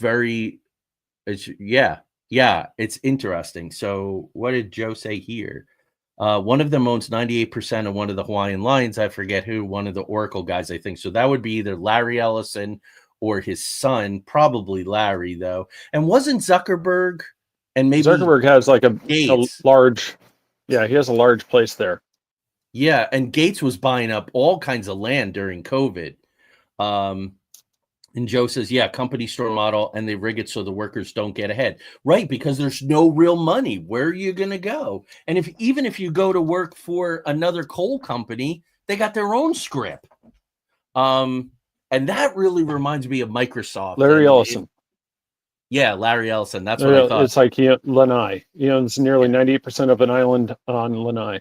it's interesting. So what did Joe say here? One of them owns 98% of one of the Hawaiian Lines. I forget who, one of the Oracle guys, I think. So that would be either Larry Ellison or his son, probably Larry, though. And wasn't Zuckerberg and maybe Zuckerberg has like a Gates? large, yeah, he has a large place there. Yeah, and Gates was buying up all kinds of land during COVID. And Joe says, yeah, company store model, and they rig it so the workers don't get ahead. Right, because there's no real money. Where are you going to go? And even if you go to work for another coal company, they got their own script. And that really reminds me of Microsoft. Larry Ellison. Yeah, Larry Ellison. That's what I thought. It's like Lanai. He owns nearly 98% of an island on Lanai.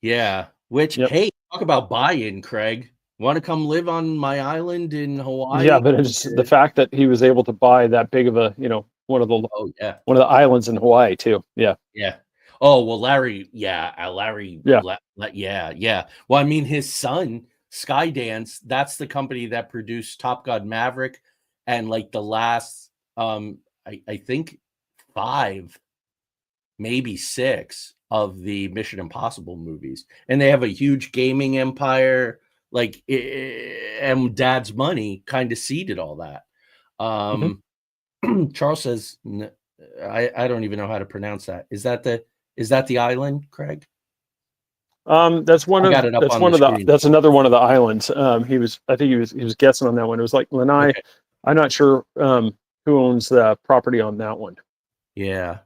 Yeah, which, hey, talk about buy-in, Craig. Want to come live on my island in Hawaii? Yeah, but it's the fact that he was able to buy that big of a, one of the islands in Hawaii too. Yeah. Yeah. Oh, well, Larry. Yeah. Larry. Yeah. Yeah. Well, I mean, his son, Skydance, that's the company that produced Top Gun Maverick and like the last, I think 5, maybe 6 of the Mission Impossible movies. And they have a huge gaming empire. Like, and Dad's money kind of seeded all that. Charles says, I don't even know how to pronounce that. Is that the island, Craig? That's another one of the islands. I think he was guessing on that one. It was like Lanai. Okay. I'm not sure who owns the property on that one. Yeah.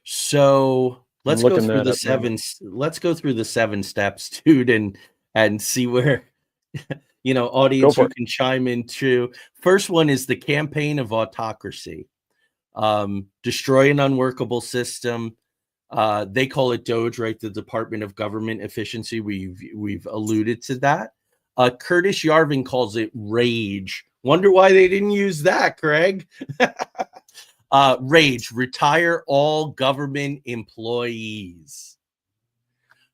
So let's go through the 7. Let's go through the 7 steps, dude, and see where, audience who can chime in too. First one is the campaign of autocracy. Destroy an unworkable system. They call it DOGE, right? The Department of Government Efficiency. We've alluded to that. Curtis Yarvin calls it rage. Wonder why they didn't use that, Craig. Rage, retire all government employees.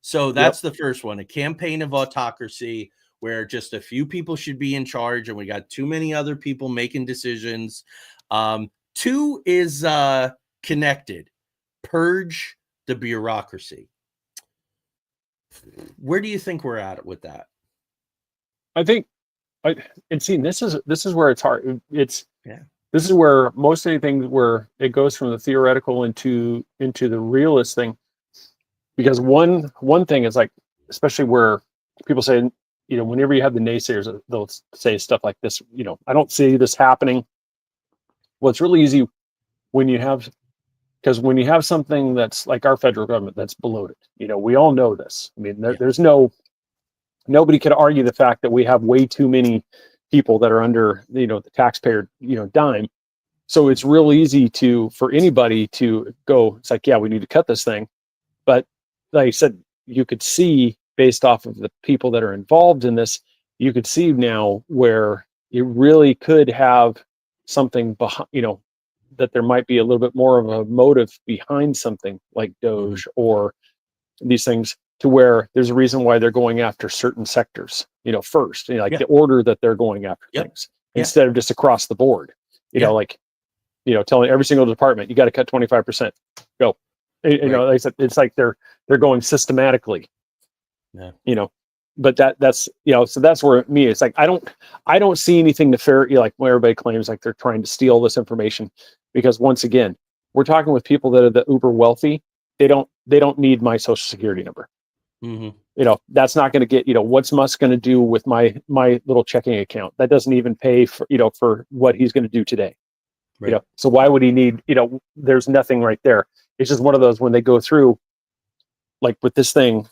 So that's the first one, a campaign of autocracy where just a few people should be in charge and we got too many other people making decisions. 2 is connected, purge the bureaucracy. Where do you think we're at with that? I think, this is where it's hard. This is where most anything where it goes from the theoretical into the realist thing. Because one thing is like, especially where people say, whenever you have the naysayers, they'll say stuff like this, I don't see this happening. Well, it's really easy when you have something that's like our federal government that's bloated. We all know this. I mean, there's nobody could argue the fact that we have way too many people that are under, the taxpayer, dime. So it's real easy for anybody to go, it's like, yeah, we need to cut this thing. But like I said, you could see based off of the people that are involved in this, you could see now where it really could have something behind, that there might be a little bit more of a motive behind something like DOGE or these things, to where there's a reason why they're going after certain sectors, first, the order that they're going after things instead of just across the board, telling every single department, you got to cut 25%, go. Like I said, it's like they're going systematically, but that's, so that's where it's like, I don't see anything nefarious, like where everybody claims like they're trying to steal this information, because once again, we're talking with people that are the uber wealthy. They don't need my social security number. That's not going to get, what's Musk going to do with my little checking account? That doesn't even pay for, for what he's going to do today. Right. So why would he need, there's nothing right there. It's just one of those, when they go through, like with this thing,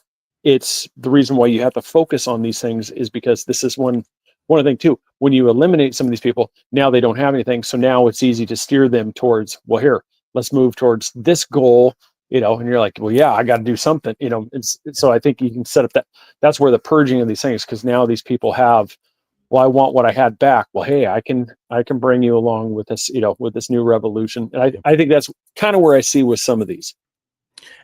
it's the reason why you have to focus on these things is because this is one of the things too. When you eliminate some of these people, now they don't have anything. So now it's easy to steer them towards, well, here, let's move towards this goal, and you're like, well, yeah, I got to do something, so I think you can set up that's where the purging of these things, because now these people have, well, I want what I had back. Well, hey, I can bring you along with this, with this new revolution. And I think that's kind of where I see with some of these.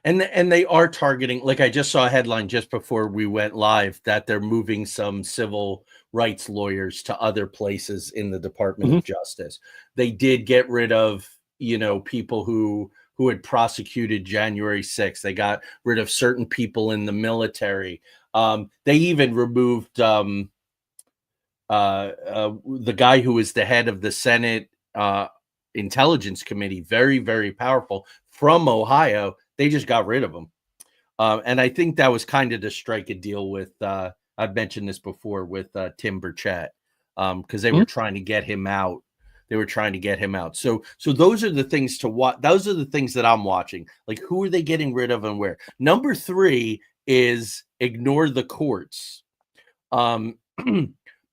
And they are targeting, like I just saw a headline just before we went live, that they're moving some civil rights lawyers to other places in the Department of Justice. They did get rid of, people who who had prosecuted January 6th. They got rid of certain people in the military. They even removed the guy who was the head of the Senate Intelligence Committee, very, very powerful, from Ohio. They just got rid of him. And I think that was kind of to strike a deal with, I've mentioned this before, with Tim Burchett, because they were trying to get him out. They were trying to get him out. So those are the things to watch. Those are the things that I'm watching. Like, who are they getting rid of and where? Number 3 is ignore the courts.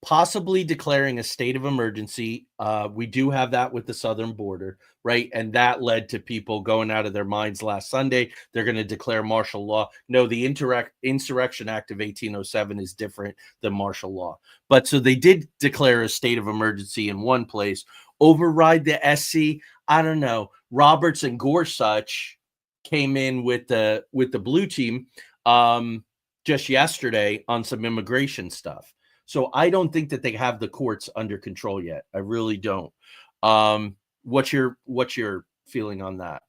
Possibly declaring a state of emergency. We do have that with the southern border, right? And that led to people going out of their minds last Sunday. They're going to declare martial law. No, the Insurrection Act of 1807 is different than martial law. But so they did declare a state of emergency in one place. Override the SC. I don't know. Roberts and Gorsuch came in with the blue team just yesterday on some immigration stuff. So I don't think that they have the courts under control yet. I really don't. What's your feeling on that?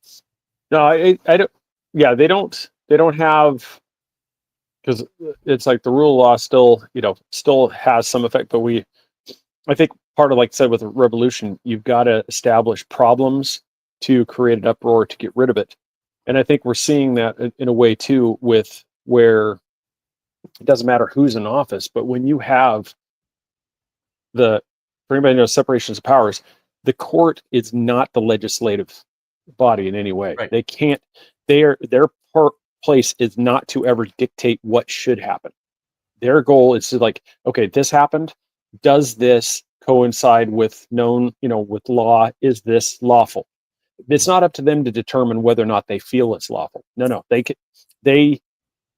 No, I don't. Yeah, they don't have, because it's like the rule of law still has some effect. But I think part of, like I said, with a revolution, you've got to establish problems to create an uproar to get rid of it. And I think we're seeing that in a way too, with where it doesn't matter who's in office, but when you have for anybody who knows separations of powers, the court is not the legislative body in any way. Right. They can't. Their place is not to ever dictate what should happen. Their goal is to, like, okay, this happened. Does this coincide with with law? Is this lawful? It's not up to them to determine whether or not they feel it's lawful. No, they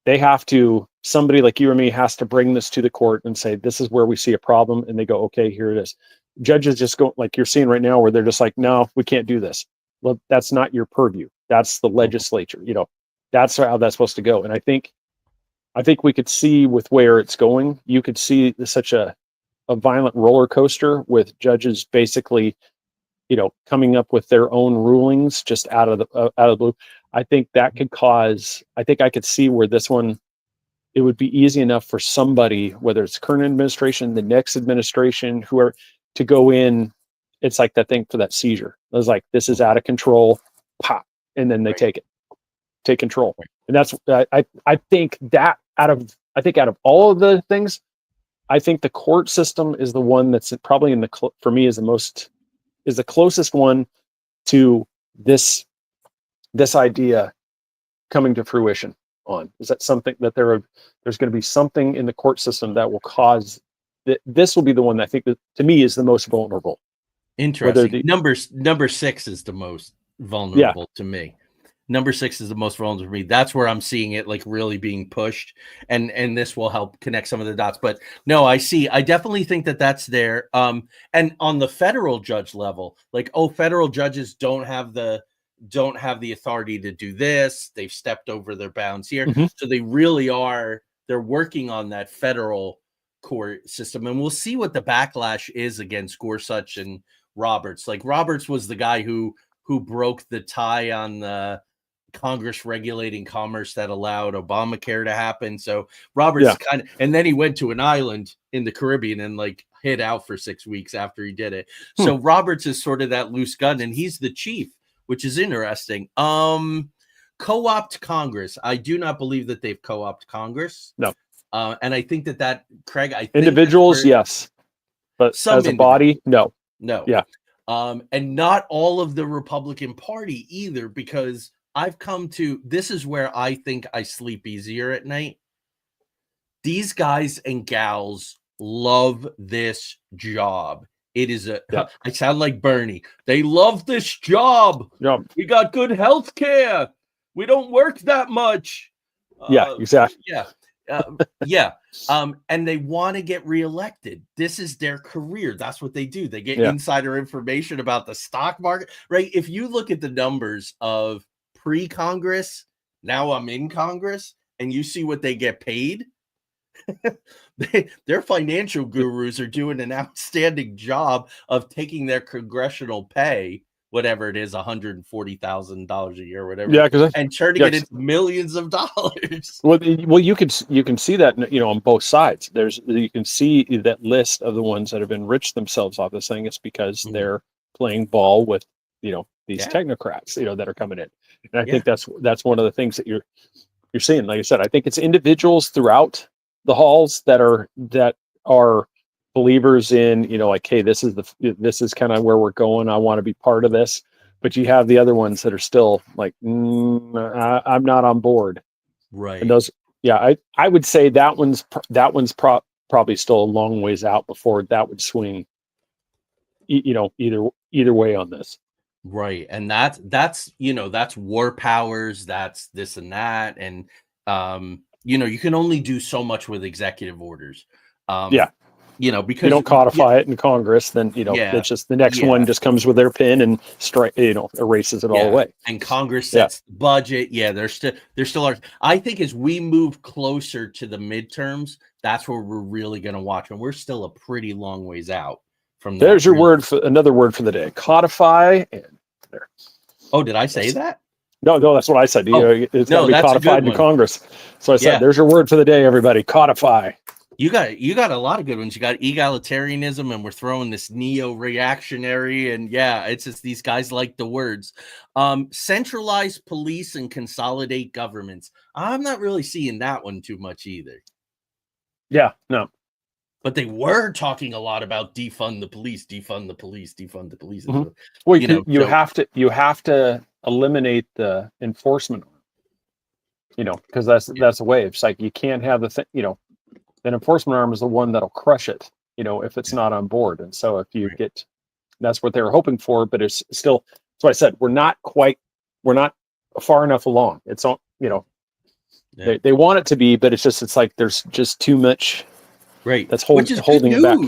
have to. Somebody like you or me has to bring this to the court and say, this is where we see a problem, and they go, okay, here it is. Judges just go, like you're seeing right now, where they're just like, no, we can't do this. Well, that's not your purview. That's the legislature. That's how that's supposed to go. And I think we could see with where it's going. You could see such a violent roller coaster with judges basically, coming up with their own rulings just out of the blue. I think that could cause. I think I could see where this one. It would be easy enough for somebody, whether it's current administration, the next administration, whoever, to go in. It's like that thing for that seizure. It was like, this is out of control, pop, and then they take control. And that's I think that out of all of the things, I think the court system is the one that's probably for me is the closest one to this idea coming to fruition. Is that something that there's going to be something in the court system that will cause this will be the one that I think that to me is the most vulnerable. Interesting. Number 6 is the most vulnerable to me. Number 6 is the most vulnerable to me. That's where I'm seeing it like really being pushed, and this will help connect some of the dots. But no, I definitely think that that's there. And on the federal judge level, like, federal judges don't have the authority to do this. They've stepped over their bounds here. Mm-hmm. So they really they're working on that federal court system. And we'll see what the backlash is against Gorsuch and Roberts. Like, Roberts was the guy who broke the tie on the Congress regulating commerce that allowed Obamacare to happen. So Roberts and then he went to an island in the Caribbean and like hid out for 6 weeks after he did it. So Roberts is sort of that loose gun, and he's the chief, which is interesting. Co-opt Congress. I do not believe that they've co-opted Congress. No. And I think that Craig, I think individuals, yes. But as a body, no. No. Yeah. And not all of the Republican Party either, because I've come to, this is where I think I sleep easier at night. These guys and gals love this job. It is I sound like Bernie. They love this job. Yep. We got good health care. We don't work that much. Yeah, exactly. Yeah. And they want to get reelected. This is their career. That's what they do. They get insider information about the stock market, right? If you look at the numbers of pre-Congress, now I'm in Congress, and you see what they get paid, their financial gurus are doing an outstanding job of taking their congressional pay whatever it is, $140,000 a year, whatever. Yeah, because and turning it into millions of dollars. well, you can see that on both sides. You can see that list of the ones that have enriched themselves off this thing. It's because they're playing ball with these technocrats that are coming in, and I think that's one of the things that you're seeing. Like I said, I think it's individuals throughout the halls that are believers in like, hey, this is kind of where we're going. I want to be part of this. But you have the other ones that are still like, I'm not on board. Right. And those, I would say that one's probably still a long ways out before that would swing, either way on this. Right. And that's war powers, that's this and that. And, you can only do so much with executive orders. Because you don't codify it in Congress, then it's just the next one just comes with their pen and erases it all away. And Congress sets the budget. There still are. I think as we move closer to the midterms, that's where we're really going to watch, and we're still a pretty long ways out from. There's your another word for the day: codify. And there. Oh, did I say that? No, that's what I said. It's got to be codified in Congress. So I said, there's your word for the day, everybody: codify. You got a lot of good ones. You got egalitarianism, and we're throwing this neo-reactionary, and it's just these guys like the words. Centralize police and consolidate governments. I'm not really seeing that one too much either. Yeah, no. But they were talking a lot about defund the police, defund the police, defund the police. Mm-hmm. Well, you have to eliminate the enforcement, because that's a way. It's like you can't have the thing, an enforcement arm is the one that'll crush it, if it's not on board. And so if you get, that's what they were hoping for, but it's still, that's why I said, we're not far enough along. It's on, they want it to be, but it's like, there's just too much. Right. That's holding it back.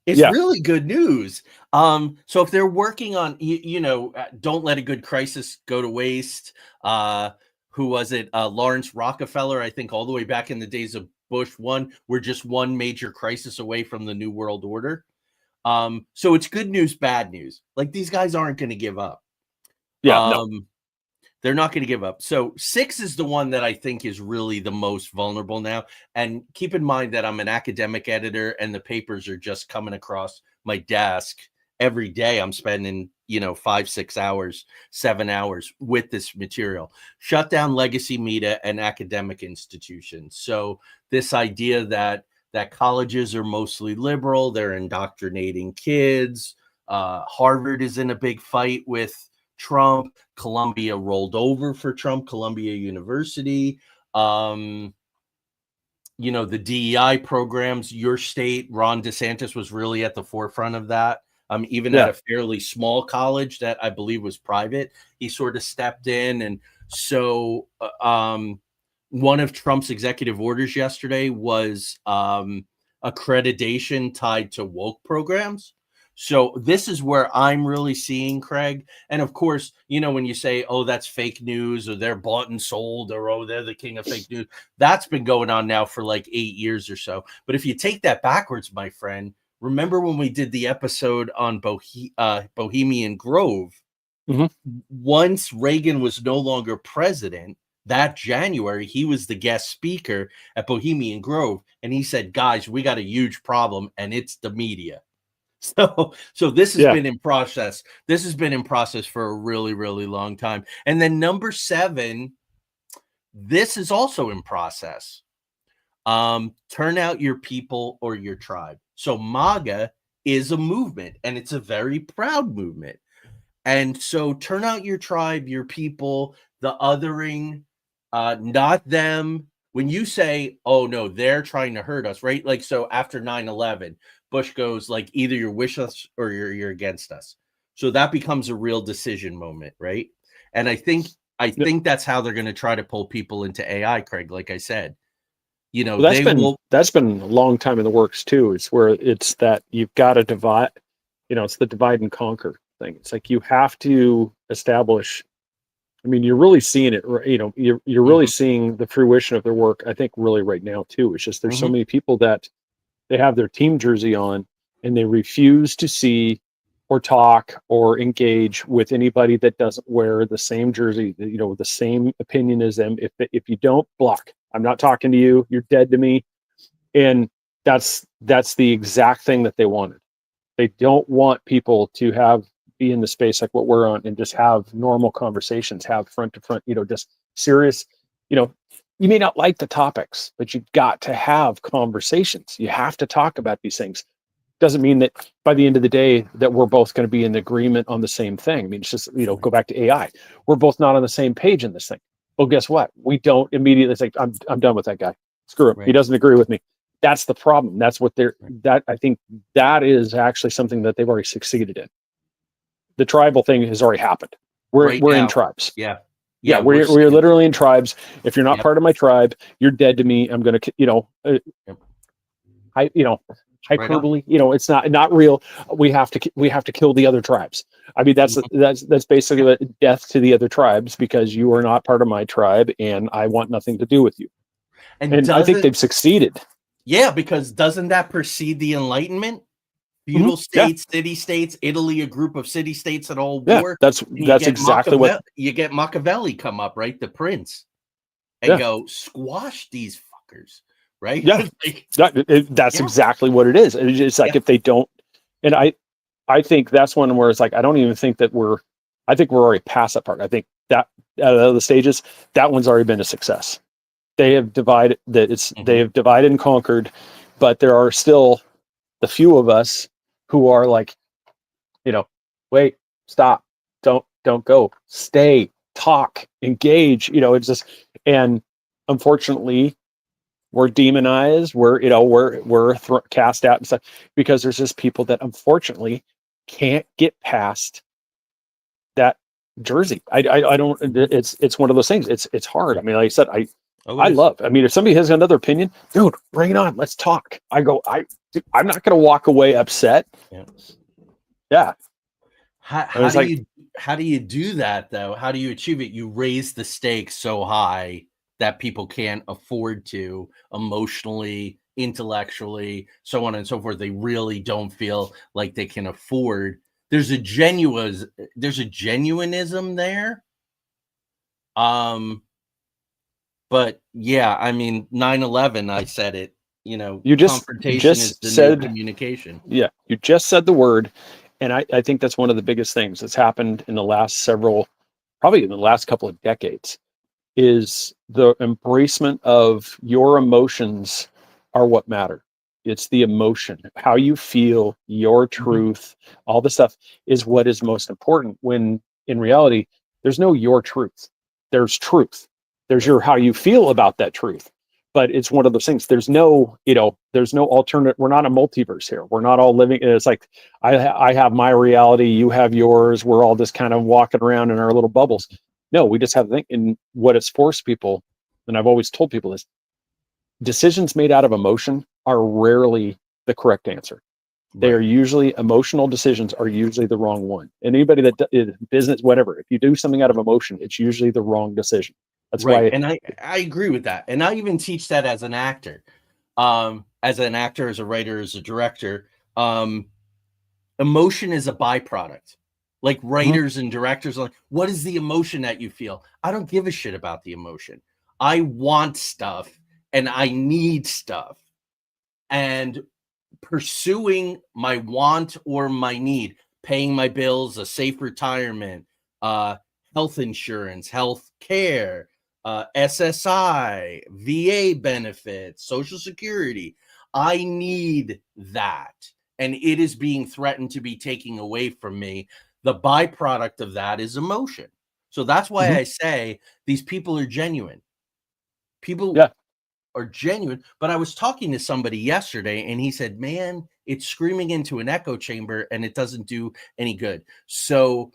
It's really good news. So if they're working on, don't let a good crisis go to waste. Who was it? Lawrence Rockefeller, I think all the way back in the days of Bush 1, we're just one major crisis away from the New World Order. So it's good news, bad news. Like, these guys aren't going to give up. They're not going to give up. So 6 is the one that I think is really the most vulnerable now. And keep in mind that I'm an academic editor, and the papers are just coming across my desk every day. I'm spending 5, 6 hours, 7 hours with this material. Shut down legacy media and academic institutions. So this idea that colleges are mostly liberal, they're indoctrinating kids. Harvard is in a big fight with Trump. Columbia rolled over for Trump, Columbia University. The DEI programs, your state, Ron DeSantis was really at the forefront of that. Even at a fairly small college that I believe was private, he sort of stepped in. And so one of Trump's executive orders yesterday was accreditation tied to woke programs. So this is where I'm really seeing, Craig. And of course, when you say, oh, that's fake news, or they're bought and sold, or, oh, they're the king of fake news, that's been going on now for like 8 years or so. But if you take that backwards, my friend, remember when we did the episode on Bohemian Grove? Mm-hmm. Once Reagan was no longer president, that January, he was the guest speaker at Bohemian Grove. And he said, guys, we got a huge problem, and it's the media. So this has been in process. This has been in process for a really, really long time. And then number 7, this is also in process. Turn out your people or your tribe. So MAGA is a movement, and it's a very proud movement. And so turn out your tribe, your people, the othering, not them. When you say, oh, no, they're trying to hurt us, right? Like, so after 9/11, Bush goes like, either you're with us or you're against us. So that becomes a real decision moment, right? And I think that's how they're going to try to pull people into AI, Craig. Like I said, that's been a long time in the works too. It's where it's that you've got to divide. It's the divide and conquer thing. It's like you have to establish. I mean, you're really seeing it. You're really seeing the fruition of their work. I think really right now too. It's just there's so many people that they have their team jersey on and they refuse to see or talk or engage with anybody that doesn't wear the same jersey, the same opinion as them. If you don't, block. I'm not talking to you. You're dead to me. And that's the exact thing that they wanted. They don't want people to be in the space like what we're on and just have normal conversations, have front to front, just serious, you may not like the topics, but you've got to have conversations. You have to talk about these things. Doesn't mean that by the end of the day that we're both going to be in agreement on the same thing. I mean, it's just, go back to AI. We're both not on the same page in this thing. Well, guess what? We don't immediately say, I'm done with that guy. Screw him. Right. He doesn't agree with me. That's the problem. That's what I think that is actually something that they've already succeeded in. The tribal thing has already happened. We're in tribes. Yeah, we're literally in tribes. If you're not part of my tribe, you're dead to me. I'm going to, hyperbole, it's not real. We have to kill the other tribes. I mean, that's basically death to the other tribes because you are not part of my tribe and I want nothing to do with you. And I think they've succeeded. Yeah, because doesn't that precede the Enlightenment? Feudal states, city states, Italy, a group of city states that all war. That's exactly what you get. Machiavelli come up, right? The prince, and go squash these fuckers, right? Yeah, that's exactly what it is. It's like if they don't, and I think that's one where it's like I don't even think that I think we're already past that part. I think that out of the stages, that one's already been a success. They have divided they have divided and conquered, but there are still the few of us who are like, wait, stop, don't go, stay, talk, engage. It's just, and unfortunately, we're demonized. We're cast out and stuff because there's just people that unfortunately can't get past that jersey. I don't. It's one of those things. It's hard. I mean, like I said, I mean, if somebody has another opinion, dude, bring it on. Let's talk. I'm not going to walk away upset. Yeah. How do you do that though? How do you achieve it? You raise the stakes so high that people can't afford to emotionally, intellectually, so on and so forth. They really don't feel like they can afford. There's a genuinism there. But yeah, I mean, 9/11, I said it, you confrontation is the new communication. Yeah, you just said the word. And I think that's one of the biggest things that's happened in the last probably in the last couple of decades, is the embracement of your emotions are what matter. It's the emotion, how you feel, your truth, all the stuff is what is most important, when in reality, there's no your truth. There's truth. There's how you feel about that truth. But it's one of those things. There's no alternate. We're not a multiverse here. We're not all living. It's like I have my reality, you have yours. We're all just kind of walking around in our little bubbles. No, we just have to think. And what it's forced people, and I've always told people this: decisions made out of emotion are rarely the correct answer. Right. They are usually emotional decisions are usually the wrong one. And anybody that is business, whatever, if you do something out of emotion, it's usually the wrong decision. That's right. why. And I agree with that. And I even teach that as an actor, as a writer, as a director. Emotion is a byproduct. Like writers and directors are like, what is the emotion that you feel? I don't give a shit about the emotion. I want stuff and I need stuff. And pursuing my want or my need, paying my bills, a safe retirement, health insurance, health care, SSI, VA benefits, Social Security. I need that. And it is being threatened to be taken away from me. The byproduct of that is emotion. So that's why I say these people are genuine. People are genuine. But I was talking to somebody yesterday and he said, man, it's screaming into an echo chamber and it doesn't do any good. So,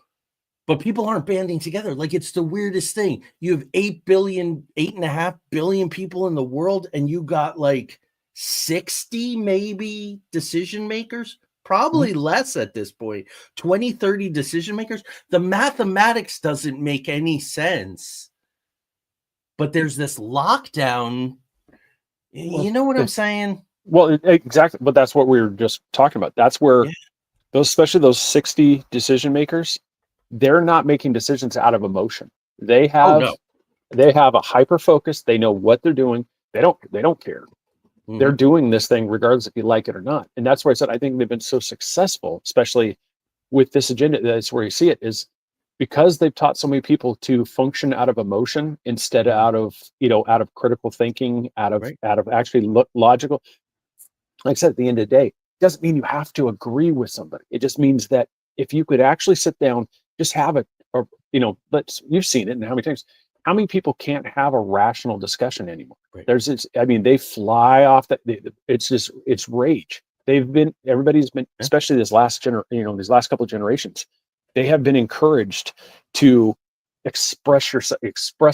but people aren't banding together. Like, it's the weirdest thing. You have 8.5 billion people in the world, and you got like 60 maybe decision makers, probably less at this point, 20, 30 decision makers. The mathematics doesn't make any sense. But there's this lockdown. You know what I'm saying? Well, exactly. But that's what we were just talking about. That's where especially those 60 decision makers, they're not making decisions out of emotion. They Oh have no. they have a hyper focus. They know what they're doing. They don't care. They're Mhm. doing this thing regardless if you like it or not. And that's where I said I think they've been so successful, especially with this agenda. That's where you see it, is because they've taught so many people to function out of emotion instead of out of critical thinking, Right. out of actually logical. Like I said, at the end of the day, it doesn't mean you have to agree with somebody. It just means that if you could actually sit down, just have it, or you've seen it, and how many times, how many people can't have a rational discussion anymore? Right. There's this, I mean, they fly off it's rage. Everybody's been, Yeah. especially these last couple of generations, they have been encouraged to express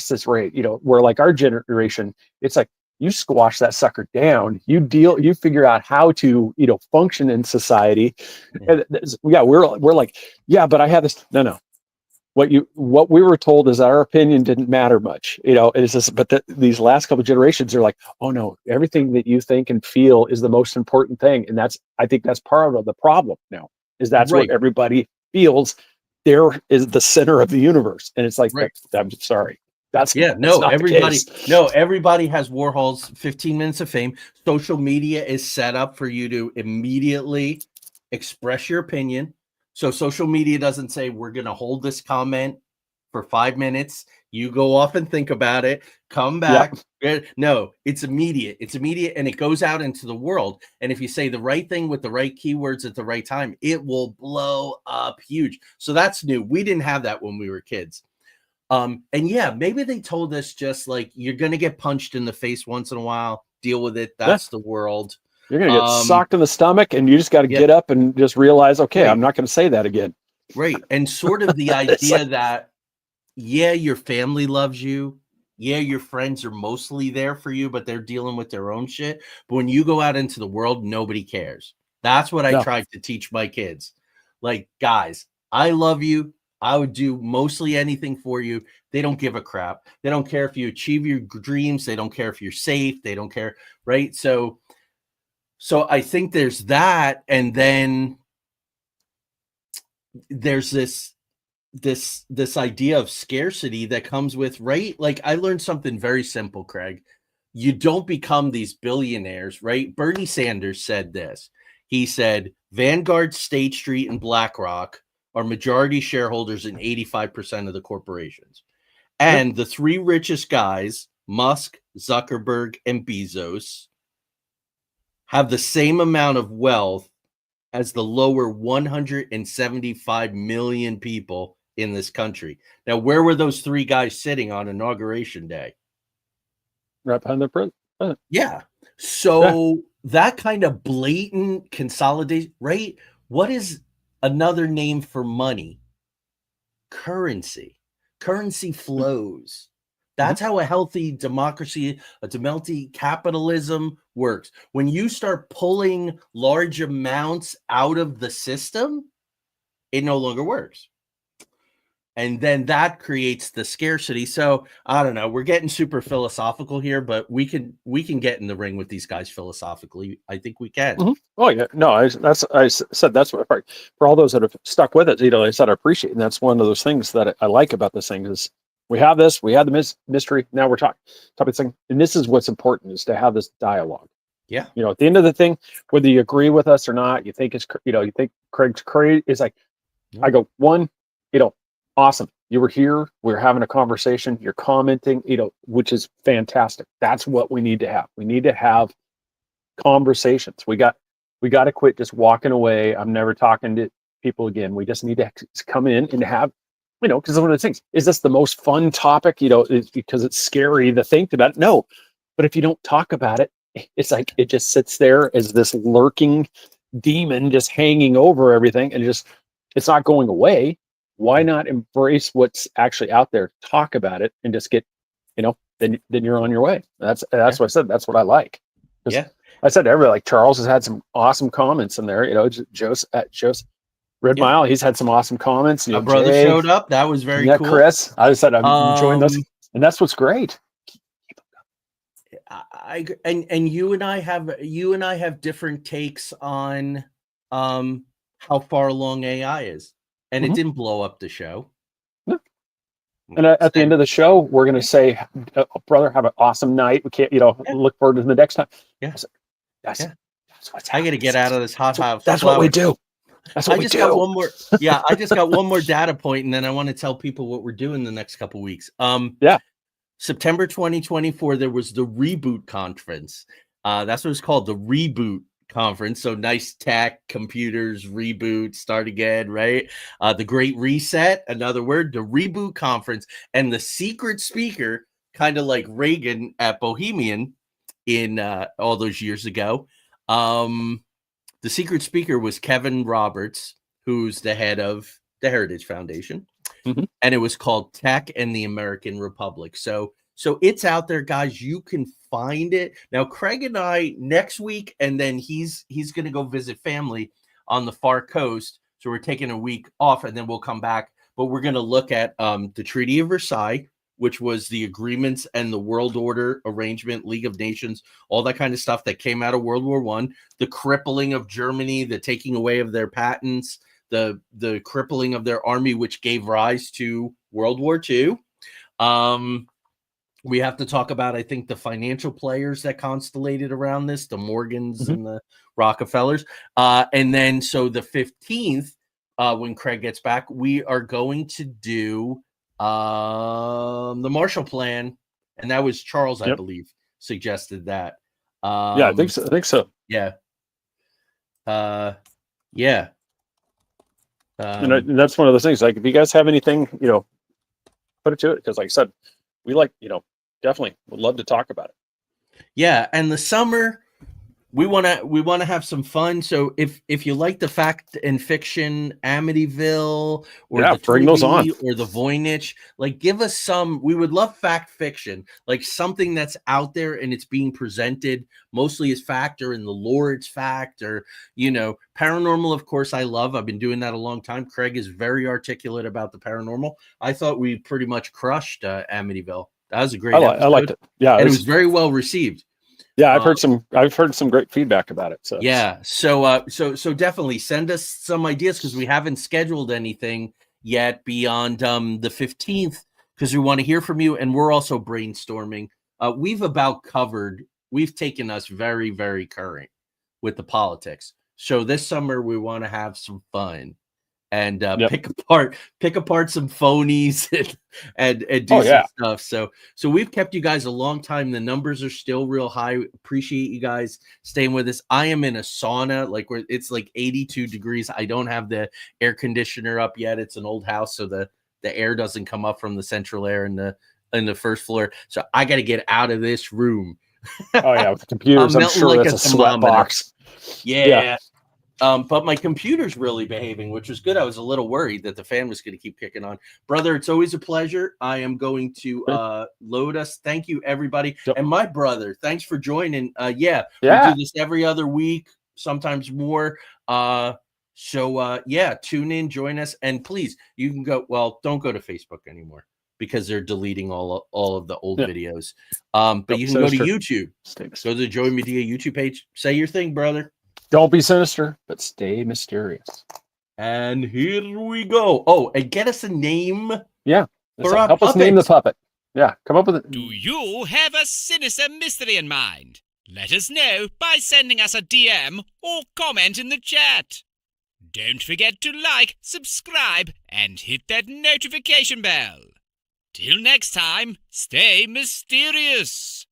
this rage, where like our generation, it's like, you squash that sucker down, you figure out how to function in society. Yeah. And we're like, yeah, but I have this. No, what we were told is that our opinion didn't matter much. It's just, but these last couple of generations are like, oh no, everything that you think and feel is the most important thing. And I think that's part of the problem now, is that's what Right. everybody feels there is the center of the universe. And it's like, Right. I'm sorry. That's Yeah, that's no, not the case. everybody has Warhol's 15 minutes of fame. Social media is set up for you to immediately express your opinion. So social media doesn't say we're going to hold this comment for 5 minutes. You go off and think about it, come back. No, it's immediate. It's immediate, and it goes out into the world. And if you say the right thing with the right keywords at the right time, it will blow up huge. So that's new. We didn't have that when we were kids. And yeah, maybe they told us just like, you're gonna get punched in the face once in a while, deal with it. That's the world. You're gonna get socked in the stomach, and you just got to get up and just realize, okay, Right. I'm not going to say that again. Right. And sort of the idea that, yeah, your family loves you. Yeah, your friends are mostly there for you, but they're dealing with their own shit. But when you go out into the world, nobody cares. That's what I No. tried to teach my kids. Like, guys, I love you. I would do mostly anything for you. They don't give a crap. They don't care if you achieve your dreams. They don't care if you're safe. They don't care. Right. So I think there's that. And then there's this idea of scarcity that comes with, right? Like, I learned something very simple, Craig. You don't become these billionaires, right? Bernie Sanders said this. He said, Vanguard, State Street, and BlackRock are majority shareholders in 85% of the corporations. And the three richest guys, Musk, Zuckerberg, and Bezos, have the same amount of wealth as the lower 175 million people in this country. Now, where were those three guys sitting on Inauguration Day? Right behind the president. Yeah. So that kind of blatant consolidation, right? What is another name for money? Currency. Currency flows. That's how a healthy democracy, a democracy, capitalism works. When you start pulling large amounts out of the system, it no longer works. And then that creates the scarcity. So I don't know. We're getting super philosophical here, but we can get in the ring with these guys philosophically. I think we can. Mm-hmm. Oh yeah, no, I said that's what for all those that have stuck with it. I said I appreciate, and that's one of those things that I like about this thing is we have this, we had the mystery. Now we're talking thing, and this is what's important, is to have this dialogue. Yeah. At the end of the thing, whether you agree with us or not, you think you think Craig's crazy. It's like, I go, one, awesome. You were here. We were having a conversation. You're commenting, which is fantastic. That's what we need to have. We need to have conversations. We got to quit just walking away. I'm never talking to people again. We just need to come in and have, because one of the things, is this the most fun topic? Because it's scary to think about it? No, but if you don't talk about it, it's like it just sits there as this lurking demon just hanging over everything, and it's not going away. Why not embrace what's actually out there, talk about it, and just get, then you're on your way. That's what I said. That's what I like. Yeah. I said to everybody, like Charles has had some awesome comments in there. Joe's Red Mile, he's had some awesome comments. My brother showed up. That was very cool. Chris, I just said I'm enjoying this, and that's what's great. And you and I have different takes on how far along AI is, and it Mhm. didn't blow up the show. No. And at the end of the show, we're going to say, brother, have an awesome night. We can't, look forward to the next time. Yeah. That's Yeah. what's I got to get out of this hot house. That's what we flower. do. That's what I we just do. got one more. Yeah, I just got one more data point, and then I want to tell people what we're doing the next couple weeks. Yeah. September 2024, there was the Reboot Conference. That's what it's called, the Reboot Conference. So nice tech, computers, reboot, start again, right? The Great Reset, another word, the Reboot Conference. And the secret speaker, kind of like Reagan at Bohemian in all those years ago, the secret speaker was Kevin Roberts, who's the head of the Heritage Foundation. Mhm. And it was called Tech and the American Republic. So it's out there, guys. You can find it. Now, Craig and I next week, and then he's going to go visit family on the far coast. So we're taking a week off, and then we'll come back. But we're going to look at the Treaty of Versailles, which was the agreements and the world order arrangement, League of Nations, all that kind of stuff that came out of World War I, the crippling of Germany, the taking away of their patents, the crippling of their army, which gave rise to World War II. We have to talk about, I think, the financial players that constellated around this, the Morgans and the Rockefellers. And then, so the 15th, when Craig gets back, we are going to do the Marshall Plan. And that was Charles, I believe, suggested that. Yeah, I think so. Yeah. Yeah. And that's one of those things. Like, if you guys have anything, put it to it. Because, like I said, we definitely would love to talk about it. Yeah, and the summer we want to have some fun. So if you like the fact and fiction Amityville or the bring those on, or the Voynich, like, give us some. We would love fact fiction, like something that's out there and it's being presented mostly as fact, or in the lore it's fact, or paranormal. Of course, I love. I've been doing that a long time. Craig is very articulate about the paranormal. I thought we pretty much crushed Amityville. That was a great episode. I liked it. Yeah, and it was very well received. Yeah, I've heard some great feedback about it. So yeah, so definitely send us some ideas, because we haven't scheduled anything yet beyond the 15th, because we want to hear from you, and we're also brainstorming. We've taken us very, very current with the politics. So this summer we want to have some fun and pick apart some phonies and do some stuff. So we've kept you guys a long time. The numbers are still real high. Appreciate you guys staying with us. I am in a sauna, where it's like 82 degrees. I don't have the air conditioner up yet. It's an old house, so the air doesn't come up from the central air in the first floor. So I got to get out of this room. Oh yeah, with the computers, I'm sure that's a sweat box. Yeah. But my computer's really behaving, which was good. I was a little worried that the fan was going to keep kicking on. Brother, it's always a pleasure. I am going to load us. Thank you, everybody. Yep. And my brother, thanks for joining. We do this every other week, sometimes more. Tune in, join us. And please, you can go, don't go to Facebook anymore, because they're deleting all of the old videos. But you can go to YouTube. Go to the Joey Medea YouTube page. Say your thing, brother. Don't be sinister, but stay mysterious. And here we go. Oh, and get us a name. Yeah. Help us name the puppet. Yeah, come up with it. Do you have a sinister mystery in mind? Let us know by sending us a DM or comment in the chat. Don't forget to like, subscribe, and hit that notification bell. Till next time, stay mysterious.